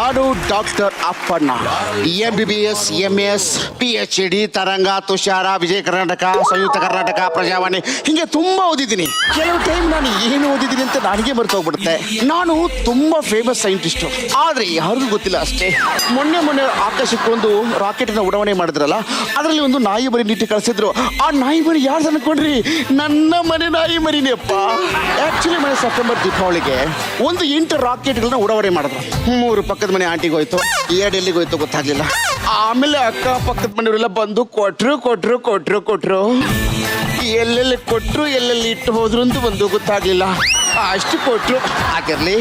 ನಾನು doctor Appanna MBBS MS PhD ತರಂಗ ತುಷಾರ ವಿಜಯ ಕರ್ನಾಟಕ ಸಂಯುಕ್ತ ಕರ್ನಾಟಕ ಪ್ರಜಾವಾಣಿ ಹಿಂಗೆ ತುಂಬಾ ಓದಿದ್ದೀನಿ. ಕೆಲವು ಟೈಮ್ ನಾನು ಏನು ಓದಿದ್ದೀನಿ ಅಂತ ನನಗೆ ಮರೆತು ಹೋಗ್ಬಿಡುತ್ತೆ. ನಾನು ತುಂಬಾ ಫೇಮಸ್ ಸೈಂಟಿಸ್ಟ್, ಆದ್ರೆ ಯಾರಿಗೂ ಗೊತ್ತಿಲ್ಲ ಅಷ್ಟೇ. ಮೊನ್ನೆ ಆಕಾಶಕ್ಕೆ ಒಂದು ರಾಕೆಟ್ ನ ಉಡಾವಣೆ ಮಾಡಿದ್ರಲ್ಲ, ಅದರಲ್ಲಿ ಒಂದು ನಾಯಿ ಮರಿ ನಿಟ್ಟು ಕಳಿಸಿದ್ರು. ಆ ನಾಯಿ ಮರಿ ಯಾರು ಅನ್ಕೊಂಡ್ರಿ? ನನ್ನ ಮನೆ ನಾಯಿ ಮರಿನೇಪ್ಪ. ಆಕ್ಚುಲಿ ಮನೆ ಸೆಪ್ಟೆಂಬರ್ ದೀಪಾವಳಿಗೆ ಒಂದು 8 ರಾಕೆಟ್ಗಳನ್ನ ಉಡಾವಣೆ ಮಾಡಿದ್ರು. 3 ಪಕ್ಕದ ಮನೆ ಆಂಟಿಗೆ ಹೋಯ್ತು, 2 ಎಲ್ಲಿಗೆ ಹೋಯ್ತು ಗೊತ್ತಾಗ್ಲಿಲ್ಲ. ಆಮೇಲೆ ಅಕ್ಕ ಪಕ್ಕದ ಮನೆಯವರೆಲ್ಲ ಬಂದು ಕೊಟ್ರು ಎಲ್ಲೆಲ್ಲಿ ಕೊಟ್ರು ಎಲ್ಲೆಲ್ಲಿ ಇಟ್ಟು ಹೋದ್ರು ಅಂತ ಒಂದು ಗೊತ್ತಾಗ್ಲಿಲ್ಲ. ಅಷ್ಟು ಕೊಟ್ರು. ಆಗಿರ್ಲಿ,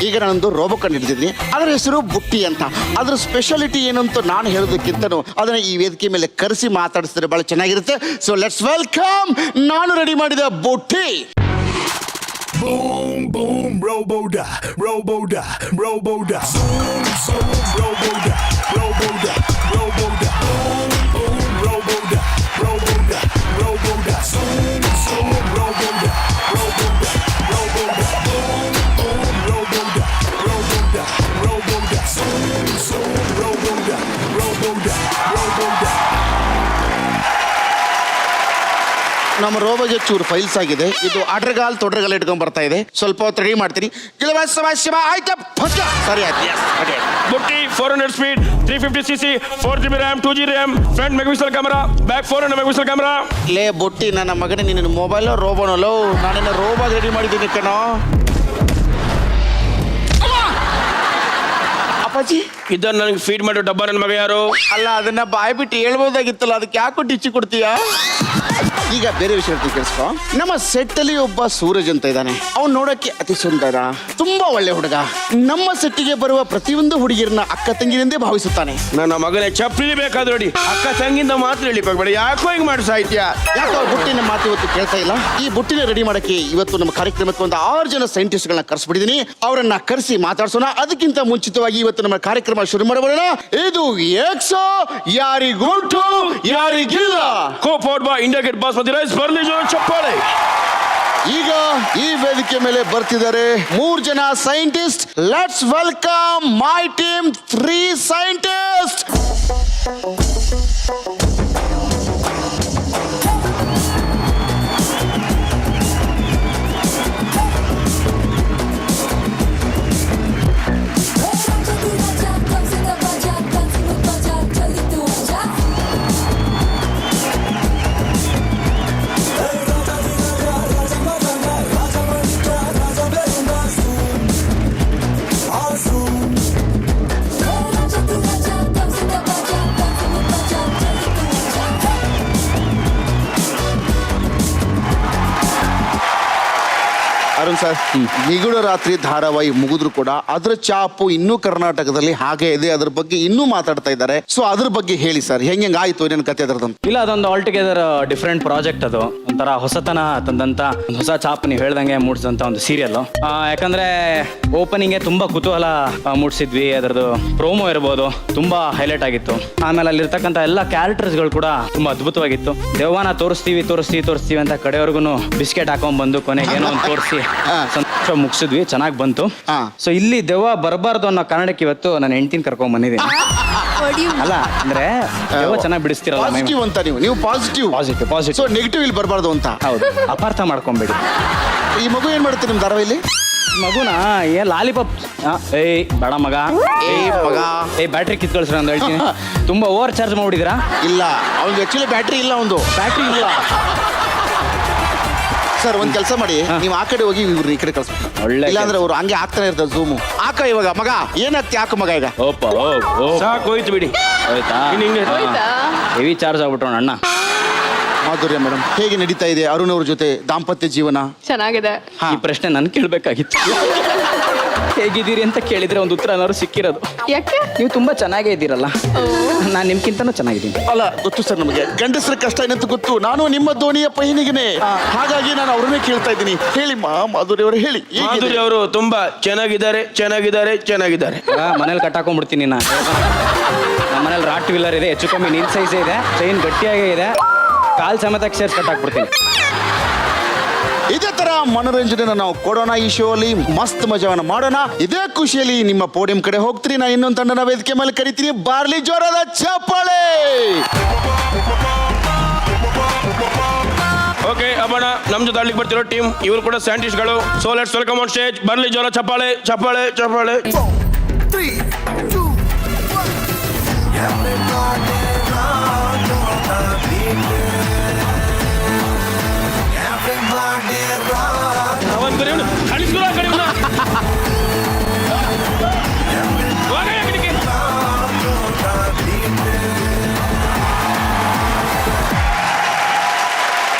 ಈಗ ನಾನೊಂದು ರೋಬೋ ಕಂಡು ಹಿಡಿದಿದ್ದೀನಿ. ಅದರ ಹೆಸರು ಬುಟ್ಟಿ ಅಂತ. ಅದ್ರ ಸ್ಪೆಷಾಲಿಟಿ ಏನು ಅಂತ ನಾನು ಹೇಳೋದಕ್ಕಿಂತನೂ ಅದನ್ನ ಈ ವೇದಿಕೆ ಮೇಲೆ ಕರೆಸಿ ಮಾತಾಡಿಸಿದ್ರೆ ಬಹಳ ಚೆನ್ನಾಗಿರುತ್ತೆ. ಸೊ ಲೆಟ್ಸ್ ವೆಲ್ಕಮ್, ನಾನು ರೆಡಿ ಮಾಡಿದ ಬುಟ್ಟಿ. Boom, boom, robo-da, robo-da, robo-da. Zoom, zoom, robo-da, robo-da, robo-da. Boom, boom, robo-da, robo-da, robo-da. Zoom, zoom, robo-da, robo-da, robo-da. Boom, boom, robo-da, robo-da, robo-da. Zoom, zoom, robo-da, robo-da, robo-da. ನಮ್ಮ ರೋಬೋಗೆ ಚೂರು files ಆಗಿದೆ. ಇದು ಅಡ್ರಗಾಲ್ ತೊಡ್ರಗಾಲ್ ಇಟ್ಕೊಂಡ್ ಬರ್ತಾ ಇದೆ. ಸ್ವಲ್ಪ ಹೊತ್ತು ready ಮಾಡ್ತೀನಿ. ಸರಿ ಆಯ್ತು. ಬುಟ್ಟಿ 400 speed 350cc 4GB RAM 2G RAM front megapixel camera back 400 megapixel camera. ಲೇ ಬುಟ್ಟಿ, ನನ್ನ ಮಗನೇ, ನಿನ್ನ ಮೊಬೈಲ್ ರೋಬೋನಲ್ಲೋ? ನಾನಿನ್ನ ರೋಬಾಗ್ ರೆಡಿ ಮಾಡಿದ್ದೀನಿ ಕಣೋ. ಅಪ್ಪಾಜಿ, ಇದನ್ನ ನನಗೆ ಫೀಡ್ ಮಾಡೋ ಡಬ್ಬ ನನ್ನ ಮಗ ಯಾರು? ಅಲ್ಲ, ಅದನ್ನ ಬಾಯ್ ಬಿಟ್ಟು ಹೇಳ್ಬೋದಾಗಿತ್ತಲ್ಲ, ಅದಕ್ಕೆ ಯಾಕೋ ಟಿಚ್ಚಿ ಕೊಡ್ತೀಯಾ? ಈಗ ಬೇರೆ ವಿಷಯ ಕೇಳಿಸ್ಕೊ. ನಮ್ಮ ಸೆಟ್ ಅಲ್ಲಿ ಒಬ್ಬ ಸೂರಜ್ ಅಂತ ಇದ್ದಾನೆ. ಅವ್ನು ನೋಡಕ್ಕೆ ಅತಿ ಸುಂದರ, ತುಂಬಾ ಒಳ್ಳೆ ಹುಡುಗ. ನಮ್ಮ ಸೆಟ್ಟಿಗೆ ಬರುವ ಪ್ರತಿಯೊಂದು ಹುಡುಗಿಯರನ್ನ ಅಕ್ಕ ತಂಗಿನೆಂದೇ ಭಾವಿಸುತ್ತಾನೆ. ನನ್ನ ಮಗನೇ ಚಪ್ಪಲಿ ಬೇಕಾದ್ರೆ ನೋಡಿ, ಅಕ್ಕ ತಂಗಿಂದ ಮಾತ್ರ ಹೇಳಿಬೇಡ. ಯಾಕೋ ಹಿಂಗ್ ಮಾಡಿ ಸಾಹಿತ್ಯ? ಯಾಕೋ ಬುಟ್ಟಿನ ಮಾತು ಇವತ್ತು ಕೇಳ್ತಾ ಇಲ್ಲ. ಈ ಬುಟ್ಟಿನ ರೆಡಿ ಮಾಡಕ್ಕೆ ಇವತ್ತು ನಮ್ಮ ಕಾರ್ಯಕ್ರಮಕ್ಕೆ ಒಂದು 6 ಜನ ಸೈಂಟಿಸ್ಟ್ ಗಳನ್ನ ಕರೆಸ್ಬಿಟ್ಟಿದ್ದೀನಿ. ಅವರನ್ನ ಕರೆಸಿ ಮಾತಾಡ್ಸೋಣ. ಅದಕ್ಕಿಂತ ಮುಂಚಿತವಾಗಿ ಇವತ್ತು ನಮ್ಮ ಕಾರ್ಯಕ್ರಮ ಶುರು ಮಾಡಬೋಣ. ಇದು ಎಕ್ಸೋ ಯಾರಿಗುಂಟು ಯಾರಿಗಿಲ್ಲ. ಕೋಪೋಡ್ ಬಾ ಇಂಡಿಯಾ ಗೇಟ್ ಬಾಸ್ಮತಿ ರೈಸ್ ಬರ್ಲಿ ಜೋರ ಚಪ್ಪಾಳೆ. ಈಗ ಈ ವೇದಿಕೆ ಮೇಲೆ ಬರ್ತಿದ್ದಾರೆ 3 ಜನ scientist. Let's welcome my team 3 scientist. Arun sir, ನಿಗೂಢ ರಾತ್ರಿ ಧಾರಾವಾಹಿ ಮುಗಿದ್ರು ಕೂಡ ಅದರ ಚಾಪು ಇನ್ನೂ ಕರ್ನಾಟಕದಲ್ಲಿ ಹಾಗೆ ಇದೆ. ಅದ್ರ ಬಗ್ಗೆ ಇನ್ನೂ ಮಾತಾಡ್ತಾ ಇದ್ದಾರೆ. ಸೊ ಅದ್ರ ಬಗ್ಗೆ ಹೇಳಿ ಸರ್, ಹೆಂಗೆ ಆಯ್ತು ಏನೇನು ಕತೆ ಅದರದ್ದು? ಇಲ್ಲ, ಅದೊಂದು ಆಲ್ ಟುಗೆದರ್ ಡಿಫ್ರೆಂಟ್ ಪ್ರಾಜೆಕ್ಟ್. ಅದು ಒಂಥರ ಹೊಸತನ ತಂದಂತ ಹೊಸ ಚಾಪ್ ನೀವು ಹೇಳ್ದಂಗೆ ಮೂಡಿಸಿದಂತ ಒಂದು ಸೀರಿಯಲ್. ಯಾಕಂದ್ರೆ ಓಪನಿಂಗ್ ತುಂಬಾ ಕುತೂಹಲ ಮೂಡಿಸಿದ್ವಿ. ಅದರದ್ದು ಪ್ರೋಮೋ ಇರ್ಬೋದು, ತುಂಬಾ ಹೈಲೈಟ್ ಆಗಿತ್ತು. ಆಮೇಲೆ ಅಲ್ಲಿರ್ತಕ್ಕಂಥ ಎಲ್ಲ ಕ್ಯಾರೆಕ್ಟರ್ಸ್ಗಳು ಕೂಡ ತುಂಬಾ ಅದ್ಭುತವಾಗಿತ್ತು. ದೆವ್ವನ ತೋರಿಸ್ತೀವಿ ಅಂತ ಕಡೆವರೆಗೂ ಬಿಸ್ಕೆಟ್ ಹಾಕೊಂಡ್ ಬಂದು ಕೊನೆಗೆ ಏನೋ ಒಂದು ತೋರಿಸಿ ಸಂತೋಷ ಮುಗಿಸಿದ್ವಿ. ಚೆನ್ನಾಗಿ ಬಂತು. ಸೊ ಇಲ್ಲಿ ದೆವ್ವ ಬರಬಾರ್ದು ಅನ್ನೋ ಕಾರಣಕ್ಕೆ ಇವತ್ತು ನಾನು ಹೆಂಡತಿನ ಕರ್ಕೊಂಡ್ ಬಂದಿದ್ದೀನಿ. ಅಲ್ಲ ಅಂದ್ರೆ ದೆವ್ವ ಚೆನ್ನಾಗಿ ಬಿಡಿಸ್ತಿರಲ್ಲ ಅಂತ ನೀವು ಪಾಸಿಟಿವ್. ಸೊ ನೆಗೆಟಿವ್ ಇಲ್ಲಿ ಬರಬಾರ್ದು ಅಂತ. ಹೌದು, ಅಪಾರ್ಥ ಮಾಡ್ಕೊಂಬೇಡಿ. ಈ ಮಗು ಏನ್ ಮಾಡುತ್ತೆ ನಿಮ್ ಧಾರಾವಾಹಿಲಿ? ಮಗುನ ಲಾಲಿಪಾಪ್ ಏಯ್ ಬೇಡ ಮಗ, ಬ್ಯಾಟ್ರಿ ಕಿತ್ಕೊಳ್ಸ್ರ ಅಂತ ಹೇಳ್ತೀನಿ. ತುಂಬಾ ಓವರ್ ಚಾರ್ಜ್ ಮಾಡ್ಬಿಟ್ಟಿದ್ದೀರಾ? ಇಲ್ಲ, ಅವ್ನಿಗೆ ಆಕ್ಚುಲಿ ಬ್ಯಾಟ್ರಿ ಇಲ್ಲ. ಬ್ಯಾಟ್ರಿ ಇಲ್ಲ ಸರ್. ಒಂದ್ ಕೆಲಸ ಮಾಡಿ, ನೀವು ಆ ಕಡೆ ಹೋಗಿ ಇವ್ರು ಈ ಕಡೆ ಕಳ್ಸ್ಬೇಕು. ಇಲ್ಲಾಂದ್ರೆ ಅವ್ರು ಹಂಗೆ ಆಗ್ತಾನೆ ಇರ್ತಾರೆ ಝೂಮು. ಹಾಕ ಇವಾಗ ಮಗ, ಏನಾಗ್ತಿ ಹಾಕು ಮಗ. ಈಗ ಸಾಕು ಹೋಯ್ತು ಬಿಡಿ. ಹೆವಿ ಚಾರ್ಜ್ ಆಗ್ಬಿಟ್ರು ಅಣ್ಣ. ಮಾಧುರ್ಯ ಮೇಡಮ್, ಹೇಗೆ ನಡೀತಾ ಇದೆ ಅರುಣ್ ಅವ್ರ ಜೊತೆ ದಾಂಪತ್ಯ ಜೀವನ? ಚೆನ್ನಾಗಿದೆ. ಈ ಪ್ರಶ್ನೆ ನನ್ ಕೇಳ್ಬೇಕಾಗಿತ್ತು. ಹೇಗಿದ್ದೀರಿ ಅಂತ ಕೇಳಿದ್ರೆ ಒಂದು ಉತ್ತರ ಏನಾದ್ರು ಸಿಕ್ಕಿರೋದು. ಯಾಕೆ? ನೀವು ತುಂಬಾ ಚೆನ್ನಾಗೇ ಇದ್ದೀರಲ್ಲ. ನಾನು ನಿಮ್ಗಿಂತನೂ ಚೆನ್ನಾಗಿದ್ದೀನಿ. ಅಲ್ಲ, ಗೊತ್ತು ಸರ್, ನಮಗೆ ಗಂಡಸರ ಕಷ್ಟ ಏನಂತ ಗೊತ್ತು. ನಾನು ನಿಮ್ಮ ಧ್ವನಿಯ ಪೈನಿಗೆನೆ, ಹಾಗಾಗಿ ನಾನು ಅವ್ರನ್ನೇ ಕೇಳ್ತಾ ಇದ್ದೀನಿ. ಹೇಳಿ ಮಾಧುರ್ಯ ಅವರು, ಹೇಳಿ. ಮಾಧುರ್ಯ ಅವರು ತುಂಬಾ ಚೆನ್ನಾಗಿದ್ದಾರೆ. ಮನೇಲಿ ಕಟ್ಟಾಕೊಂಡ್ಬಿಡ್ತೀನಿ. ನಮ್ಮ ಮನೇಲಿ ರಾಟ್ ವೀಲರ್ ಇದೆ, ಹೆಚ್ಚು ಕಮ್ಮಿ ನಿನ್ ಸೈಜ್ ಇದೆ, ಚೈನ್ ಗಟ್ಟಿಯಾಗೇ ಇದೆ, ಕಾಲ್ ಸಮೇತ ಸೇರ್ಸ್ ಕಟ್ಟಾಕ್ಬಿಡ್ತೀನಿ. ಇದೇ ತರ ಮನೋರಂಜನೆ ನಾವು ಕೊಡೋಣ ಈ ಶೋ ಅಲ್ಲಿ, ಮಸ್ತ್ ಮಜಾವನ್ನ ಮಾಡೋಣ. ಇದೇ ಖುಷಿಯಲ್ಲಿ ನಿಮ್ಮ ಪೋಡಿಯಂ ಕಡೆ ಹೋಗ್ತೀರಿ. ನಾ ಇನ್ನೊಂದು ತಂಡನ ವೇದಿಕೆ ಮೇಲೆ ಕರಿತೀನಿ. ಬಾರ್ಲಿ ಜೋರಾದ ಚಪ್ಪಾಳೆ. ಓಕೆ ಅಬ್ಬಣ, ನಮ್ ಜೊತೆ ಆಡ್ಲಿಕ್ಕೆ ಬರ್ತಿರೋ ಟೀಮ್ ಇವರು ಕೂಡ ಸೈಂಟಿಸ್ಟ್ಗಳು. So let's welcome on stage. ಬರ್ಲಿ ಜೋರ ಚಪ್ಪಾಳೆ ಚಪ್ಪಾಳೆ ಚಪ್ಪಾಳೆ. 3, 2, 1. Everybody rock on the beat. Everybody rock. ಅವನ್ ಕರೆಯೋಣ, ಕಳಿಸ್ಕೊಳ ಕರೆಯೋಣ. ಹೋಗಯ್ಯ ಕಡೆಗೆ.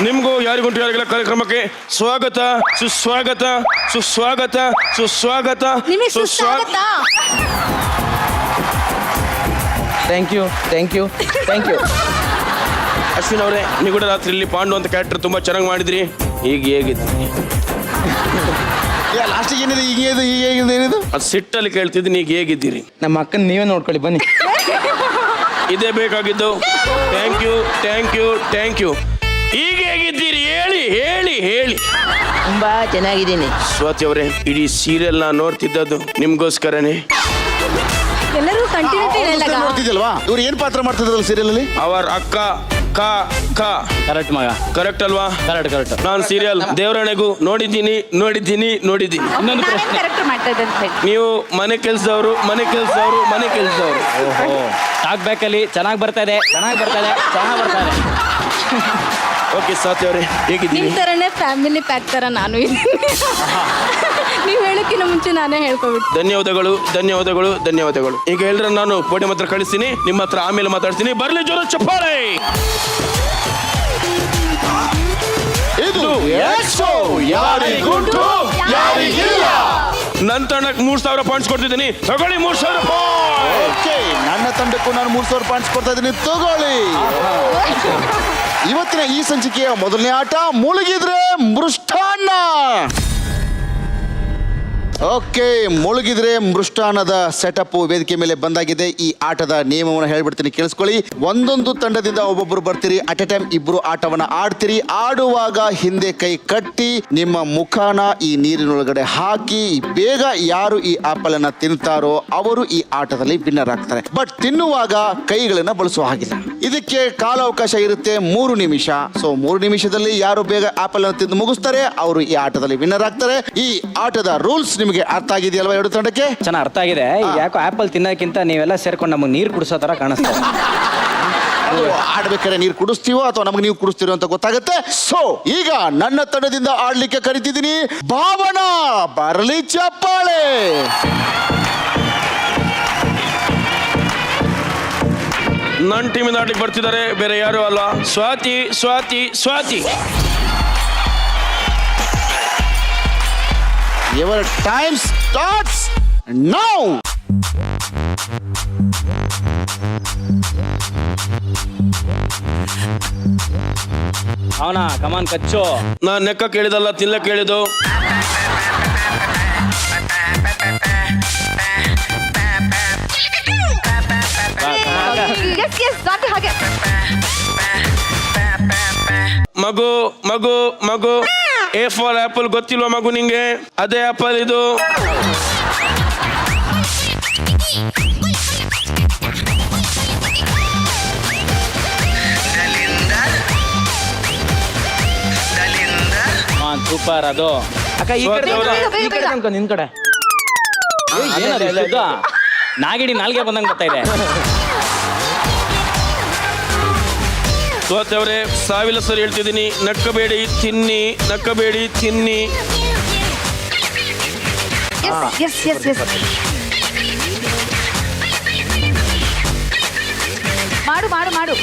ನಿಮಗೂ ಯಾರಿಗುಂಟು ಯಾರಿಗೆಲ್ಲ ಕಾರ್ಯಕ್ರಮಕ್ಕೆ ಸ್ವಾಗತ, ಸುಸ್ವಾಗತ, ಸುಸ್ವಾಗತ, ಸುಸ್ವಾಗತ, ನಿಮಗೆ ಸುಸ್ವಾಗತ. Thank you. ಅಶ್ವಿನ್ ಅವರೇ, ನೀವು ಕೂಡ ರಾತ್ರಿಯಲ್ಲಿ ಪಾಂಡು ಅಂತ ಕ್ಯಾರೆಕ್ಟರ್ ತುಂಬಾ ಚೆನ್ನಾಗಿ ಮಾಡಿದ್ರಿ. ಈಗ ಹೇಗಿದ್ರಿ? ಲಾಸ್ಟಿಗೆ ಏನಿದೆ? ಈಗ ಏನಿದು? ಅದು ಸಿಟ್ಟಲ್ಲಿ ಕೇಳ್ತಿದ್ದೀನಿ, ಈಗ ಹೇಗಿದ್ದೀರಿ? ನಮ್ಮ ಅಕ್ಕನ ನೀವೇ ನೋಡ್ಕೊಳ್ಳಿ ಬನ್ನಿ. ಇದೇ ಬೇಕಾಗಿದ್ದು. Thank you thank you thank you. ಈಗ ಹೇಗಿದ್ದೀರಿ? ಹೇಳಿ ಹೇಳಿ ಹೇಳಿ. ತುಂಬಾ ಚೆನ್ನಾಗಿದ್ದೀನಿ. ಸ್ವಾತಿ ಅವರೇ, ಇಡೀ ಸೀರಿಯಲ್ ನಾ ನೋಡ್ತಿದ್ದದ್ದು ನಿಮ್ಗೋಸ್ಕರನೇ. ಎಲ್ಲರೂ ಕಂಟಿನ್ಯೂಟಿ ನೋಡ್ತಿದ್ಯಲ್ವಾ? ಇವ್ರು ಏನ್ ಪಾತ್ರ ಮಾಡ್ತಿದ್ರಲ್ಲ ಸೀರಿಯಲ್ ಅಲ್ಲಿ? ಅವರ ಅಕ್ಕ ಕ ಕ ಕರೆಕ್ಟ್ ಮಗ, ಕರೆಕ್ಟ್ ಅಲ್ವಾ? ಕರೆಕ್ಟ್. ನಾನು ಸೀರಿಯಲ್ ದೇವರಣೆಗೂ ನೋಡಿದ್ದೀನಿ. ಇನ್ನೊಂದು ಪ್ರಶ್ನೆ, ಕ್ಯಾರೆಕ್ಟರ್ ಮಾಡ್ತಾ ಇದ್ದಾರೆ. ನೀವು ಮನೆ ಕೆಲ್ಸದವರು. ಓಹೋ, ಟಾಕ್ ಬ್ಯಾಕಲ್ಲಿ ಚೆನ್ನಾಗಿ ಬರ್ತಾ ಇದೆ. ಓಕೆ ಸ್ವಾತಿ ಅವರೇ, ಹೇಗಿದ್ದೀನಿ? ನಿಮ್ ತರನೇ ಫ್ಯಾಮಿಲಿ ಪ್ಯಾಕ್ ತರ ನಾನು ಇದ್ದೀನಿ. ನೀವು ಹೇಳಕ್ಕಿಂತ ಮುಂಚೆ ನಾನೇ ಹೇಳ್ಕೊಬಿಟ್ಟು. ಧನ್ಯವಾದಗಳು. ಈಗ ಎಲ್ಲರ ನಾನು ಪೋಡಿಯಂ ಹತ್ರ ಕಳಿಸ್ತೀನಿ, ನಿಮ್ಮ ಹತ್ರ ಆಮೇಲೆ ಮಾತಾಡ್ತೀನಿ. ಬರ್ಲಿ ಜೋರ ಚಪ್ಪಾಳೆ. ಇದು ಶೋ ಯಾರಿಗುಂಟು ಯಾರಿಗಿಲ್ಲ. ನನ್ನ ತಂಡಕ್ಕೆ 3000 ಪಾಯಿಂಟ್ಸ್ ಕೊಡ್ತಿದ್ದೀನಿ. ತಗೊಳ್ಳಿ 3000 ಪಾಯಿಂಟ್. ಓಕೆ, ನನ್ನ ತಂಡಕ್ಕೂ ನಾನು 3000 ಪಾಯಿಂಟ್ಸ್ ಕೊಡ್ತಾ ಇದ್ದೀನಿ, ತಗೊಳ್ಳಿ. ಇವತ್ತಿನ ಈ ಸಂಚಿಕೆಯ ಮೊದಲನೇ ಆಟ ಮುಳುಗಿದ್ರೆ ಮೃಷ್ಟಾನ್ನ. ಓಕೆ, ಮುಳುಗಿದ್ರೆ ಮೃಷ್ಟಾನ್ನದ ಸೆಟಪ್ ವೇದಿಕೆ ಮೇಲೆ ಬಂದಾಗಿದೆ. ಈ ಆಟದ ನಿಯಮವನ್ನು ಹೇಳ್ಬಿಡ್ತೀನಿ, ಕೇಳಿಸ್ಕೊಳ್ಳಿ. ಒಂದೊಂದು ತಂಡದಿಂದ ಒಬ್ಬೊಬ್ರು ಬರ್ತೀರಿ. ಅಟ್ ಎ ಟೈಮ್ ಇಬ್ರು ಆಟವನ್ನ ಆಡ್ತೀರಿ. ಆಡುವಾಗ ಹಿಂದೆ ಕೈ ಕಟ್ಟಿ ನಿಮ್ಮ ಮುಖಾನ ಈ ನೀರಿನೊಳಗಡೆ ಹಾಕಿ ಬೇಗ ಯಾರು ಈ ಆಪಲ್ ಅನ್ನ ತಿಂತಾರೋ ಅವರು ಈ ಆಟದಲ್ಲಿ ವಿನ್ನರ್ ಆಗ್ತಾರೆ. ಬಟ್ ತಿನ್ನುವಾಗ ಕೈಗಳನ್ನ ಬಳಸುವ ಹಾಗಿಲ್ಲ. ಇದಕ್ಕೆ ಕಾಲಾವಕಾಶ ಇರುತ್ತೆ 3 ನಿಮಿಷ. ಸೊ 3 ನಿಮಿಷದಲ್ಲಿ ಯಾರು ಬೇಗ ಆಪಲ್ ಅನ್ನು ತಿಂದು ಮುಗಿಸ್ತಾರೆ ಅವರು ಈ ಆಟದಲ್ಲಿ ವಿನ್ನರ್ ಆಗ್ತಾರೆ. ಈ ಆಟದ ರೂಲ್ಸ್ ನಿಮಗೆ ಅರ್ಥ ಆಗಿದೆಯಲ್ವಾ ಎರಡು ತಂಡಕ್ಕೆ? ಚೆನ್ನಾಗಿ ಅರ್ಥ ಆಗಿದೆ. ಈಗ ಯಾಕೋ ಆಪಲ್ ತಿನ್ನೋಕ್ಕಿಂತ ನೀವೆಲ್ಲ ಸೇರ್ಕೊಂಡು ನಮಗೆ ನೀರು ಕುಡಿಸೋ ತರ ಕಾಣಿಸ್ತದೆ. ಆಡ್ಬೇಕಾದ್ರೆ ನೀರು ಕುಡಿಸ್ತೀವೋ ಅಥವಾ ನಮಗೆ ನೀವು ಕುಡಿಸ್ತೀರೋ ಅಂತ ಗೊತ್ತಾಗುತ್ತೆ. ಸೊ ಈಗ ನನ್ನ ತಂಡದಿಂದ ಆಡ್ಲಿಕ್ಕೆ ಕರಿತಿದ್ದೀನಿ ಭಾವನಾ. ಬರಲಿ ಚಪ್ಪಾಳೆ. ನನ್ನ ಟೀಮಿಂದ ಆಡ್ಲಿಕ್ಕೆ ಬರ್ತಿದ್ದಾರೆ, ಬೇರೆ ಯಾರು ಅಲ್ಲ, Swati. Your time starts now. ಅವನಾ ಕಮಾನ್ ಕಚ್ಚೋ. ನಾನು ನೆಕ್ಕ ಕೇಳಿದಲ್ಲ, ತಿಲ್ಲ ಕೇಳಿದ್ದು. ಮಗು ಎ ಫಾರ್ ಆಪಲ್ ಗೊತ್ತಿಲ್ವಾ ಮಗು ನಿಂಗೆ? ಅದೇ ಆಪಲ್ ಇದು. ಸೂಪರ್. ಅದು ಅಕ್ಕ ಈ ಕಡೆ ನಿನ್ ಕಡೆ ಏನದು? ನಾಗಿಡಿ ನಾಲ್ಗೆ ಬಂದಂಗೆ ಬರ್ತಾ ಇದೆ. ಸ್ವಾತಿ ಅವರೇ, ಸಾವಿರ ಸರಿ ಹೇಳ್ತಿದ್ದೀನಿ, ನಕ್ಕಬೇಡಿ ತಿನ್ನಿ. ಮಾಡು.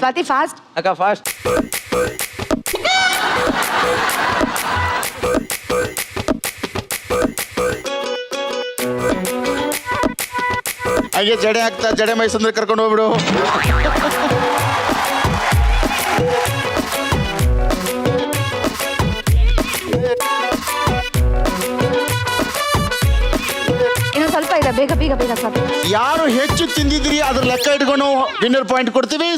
ಸ್ವಾತಿ ಫಾಸ್ಟ್. ಅಕ್ಕ ಫಾಸ್ಟ್. ಹಾಗೆ ಜಡೆ ಹಾಕ್ತಾ ಜಡೆ ಮೈಸಂದ್ರೆ ಕರ್ಕೊಂಡು ಹೋಗ್ಬಿಡು. ಇನ್ನೊಂದು ಸ್ವಲ್ಪ ಇದೆ, ಬೇಗ ಬೇಗ ಬೇಗ ಸರ್. ಯಾರು ಹೆಚ್ಚು ತಿಂದಿದ್ರಿ ಅದ್ರ ಲೆಕ್ಕ ಇಟ್ಕೊಂಡು ವಿನ್ನರ್ ಪಾಯಿಂಟ್ ಕೊಡ್ತೀವಿ.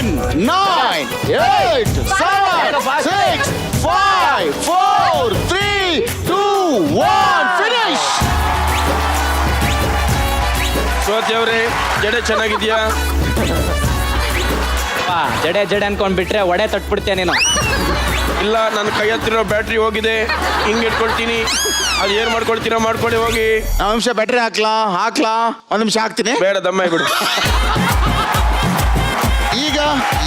10, 9, 8, 7, 6, 5, 4, 3, 2, 1, finish. ಸ್ವಾತಿ ಅವರೇ, ಜಡೆ ಚೆನ್ನಾಗಿದ್ಯಾ? ಜಡೆ ಜಡೆ ಅನ್ಕೊಂಡ್ಬಿಟ್ರೆ ಒಡೆ ತಟ್ಬಿಡ್ತೀಯ ನೀನು. ಇಲ್ಲ, ನನ್ನ ಕೈ ಹತ್ತಿರೋ ಬ್ಯಾಟ್ರಿ ಹೋಗಿದೆ, ಹಿಂಗೆ ಇಟ್ಕೊಳ್ತೀನಿ. ಅದು ಏನು ಮಾಡ್ಕೊಳ್ತೀರಾ ಮಾಡ್ಕೊಳ್ಳಿ ಹೋಗಿ. ಒಂದು ನಿಮಿಷ ಬ್ಯಾಟ್ರಿ ಹಾಕ್ಲಾ ಒಂದು ನಿಮಿಷ ಹಾಕ್ತೀನಿ. ಬೇಡ, ದಮ್ಮ ಬಿಡು. ಈಗ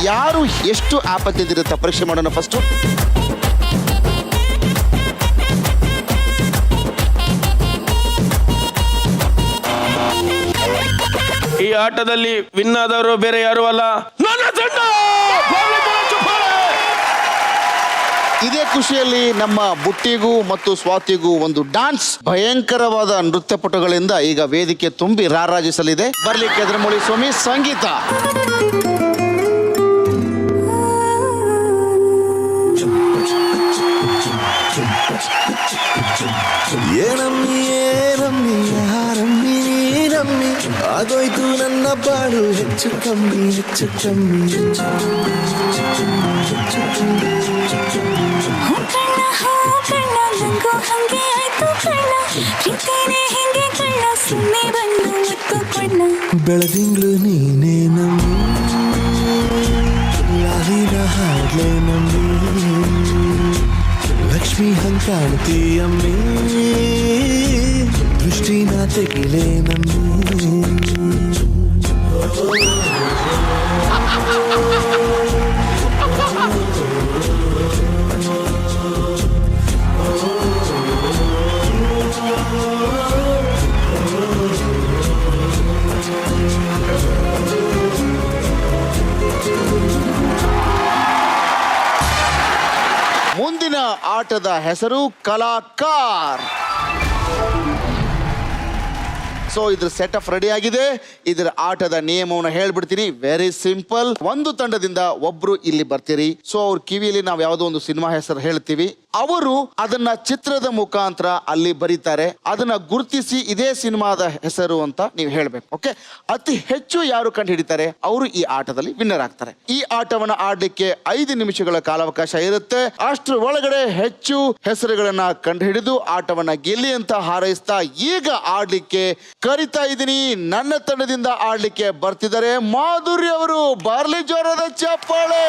ಯಾರು ಎಷ್ಟು ಆಪಲ್ ತಿಂದಿರುತ್ತೆ ಪರೀಕ್ಷೆ ಮಾಡೋಣ ಫಸ್ಟ್. ಈ ಆಟದಲ್ಲಿ ವಿನ್ ಆದವರು ಬೇರೆ ಯಾರು ಅಲ್ಲ, ನನ್ನ ತಂಡ. ಇದೇ ಖುಷಿಯಲ್ಲಿ ನಮ್ಮ ಬುಟ್ಟಿಗೂ ಮತ್ತು ಸ್ವಾತಿಗೂ ಒಂದು ಡಾನ್ಸ್, ಭಯಂಕರವಾದ ನೃತ್ಯಪಟುಗಳಿಂದ ಈಗ ವೇದಿಕೆ ತುಂಬಿ ರಾರಾಜಿಸಲಿದೆ. ಬರ್ಲಿಕ್ಕೆ ಎದುರುಮೊಳಿ ಸ್ವಾಮಿ ಸಂಗೀತ. ಏನಮ್ಮಿ ಏನಮ್ಮಿ ಯಾರಮ್ಮಿ ನೀನಮ್ಮಿ ಆಗೋಯ್ತು ನನ್ನ ಬಾಳು ಹೆಚ್ಚು ಕಮ್ಮಿ ಹೆಚ್ಚು ಕಮ್ಮಿ ನಂಗೂ ಹಂಗೆ ಆಯ್ತು ಕಣ್ಣ, ಪ್ರೀತಿನೇ ಹಿಂಗೆ ಕಣ್ಣ, ಸುಮ್ಮನೆ ಬಂದು ಮುತ್ತು ಕಣ್ಣ. ಬೆಳದಿಂಗ್ಳು ನೀನೇ ನಮ್ಮಿ, ಲಾಲಿನ ಹಾಡ್ಲೆ ನಮ್ಮಿ, ಲಕ್ಷ್ಮಿ ಹಂಗ್ ಕಾಣ್ತೀಯಮ್ಮಿ, ದೃಷ್ಟಿನ ತೆಗಿಲೆ ನಮ್ಮಿ. ಮುಂದಿನ ಆಟದ ಹೆಸರು ಕಲಾಕಾರ್. ಸೊ ಇದ್ರ ಸೆಟ್ ಅಪ್ ರೆಡಿ ಆಗಿದೆ. ಇದರ ಆಟದ ನಿಯಮವನ್ನು ಹೇಳ್ಬಿಡ್ತೀನಿ, ವೆರಿ ಸಿಂಪಲ್. ಒಂದು ತಂಡದಿಂದ ಒಬ್ರು ಇಲ್ಲಿ ಬರ್ತೀರಿ. ಸೊ ಅವ್ರ ಕಿವಿಯಲ್ಲಿ ನಾವು ಯಾವುದೋ ಒಂದು ಸಿನಿಮಾ ಹೆಸರು ಹೇಳ್ತೀವಿ, ಅವರು ಅದನ್ನ ಚಿತ್ರದ ಮುಖಾಂತರ ಅಲ್ಲಿ ಬರೀತಾರೆ. ಅದನ್ನ ಗುರುತಿಸಿ ಇದೇ ಸಿನಿಮಾದ ಹೆಸರು ಅಂತ ನೀವು ಹೇಳ್ಬೇಕು. ಓಕೆ, ಅತಿ ಹೆಚ್ಚು ಯಾರು ಕಂಡು ಹಿಡಿತಾರೆ ಅವರು ಈ ಆಟದಲ್ಲಿ ವಿನ್ನರ್ ಆಗ್ತಾರೆ. ಈ ಆಟವನ್ನ ಆಡ್ಲಿಕ್ಕೆ 5 ನಿಮಿಷಗಳ ಕಾಲಾವಕಾಶ ಇರುತ್ತೆ. ಅಷ್ಟರ ಒಳಗಡೆ ಹೆಚ್ಚು ಹೆಸರುಗಳನ್ನ ಕಂಡು ಹಿಡಿದು ಆಟವನ್ನ ಗೆಲ್ಲಿ ಅಂತ ಹಾರೈಸ್ತಾ ಈಗ ಆಡ್ಲಿಕ್ಕೆ ಕರಿತಾ ಇದ್ದೀನಿ. ನನ್ನ ತಂಡದಿಂದ ಆಡ್ಲಿಕ್ಕೆ ಬರ್ತಿದ್ದಾರೆ ಮಾಧುರಿ ಅವರು. ಬಾರ್ಲಿ ಜೋರದ ಚಪ್ಪಾಳೆ.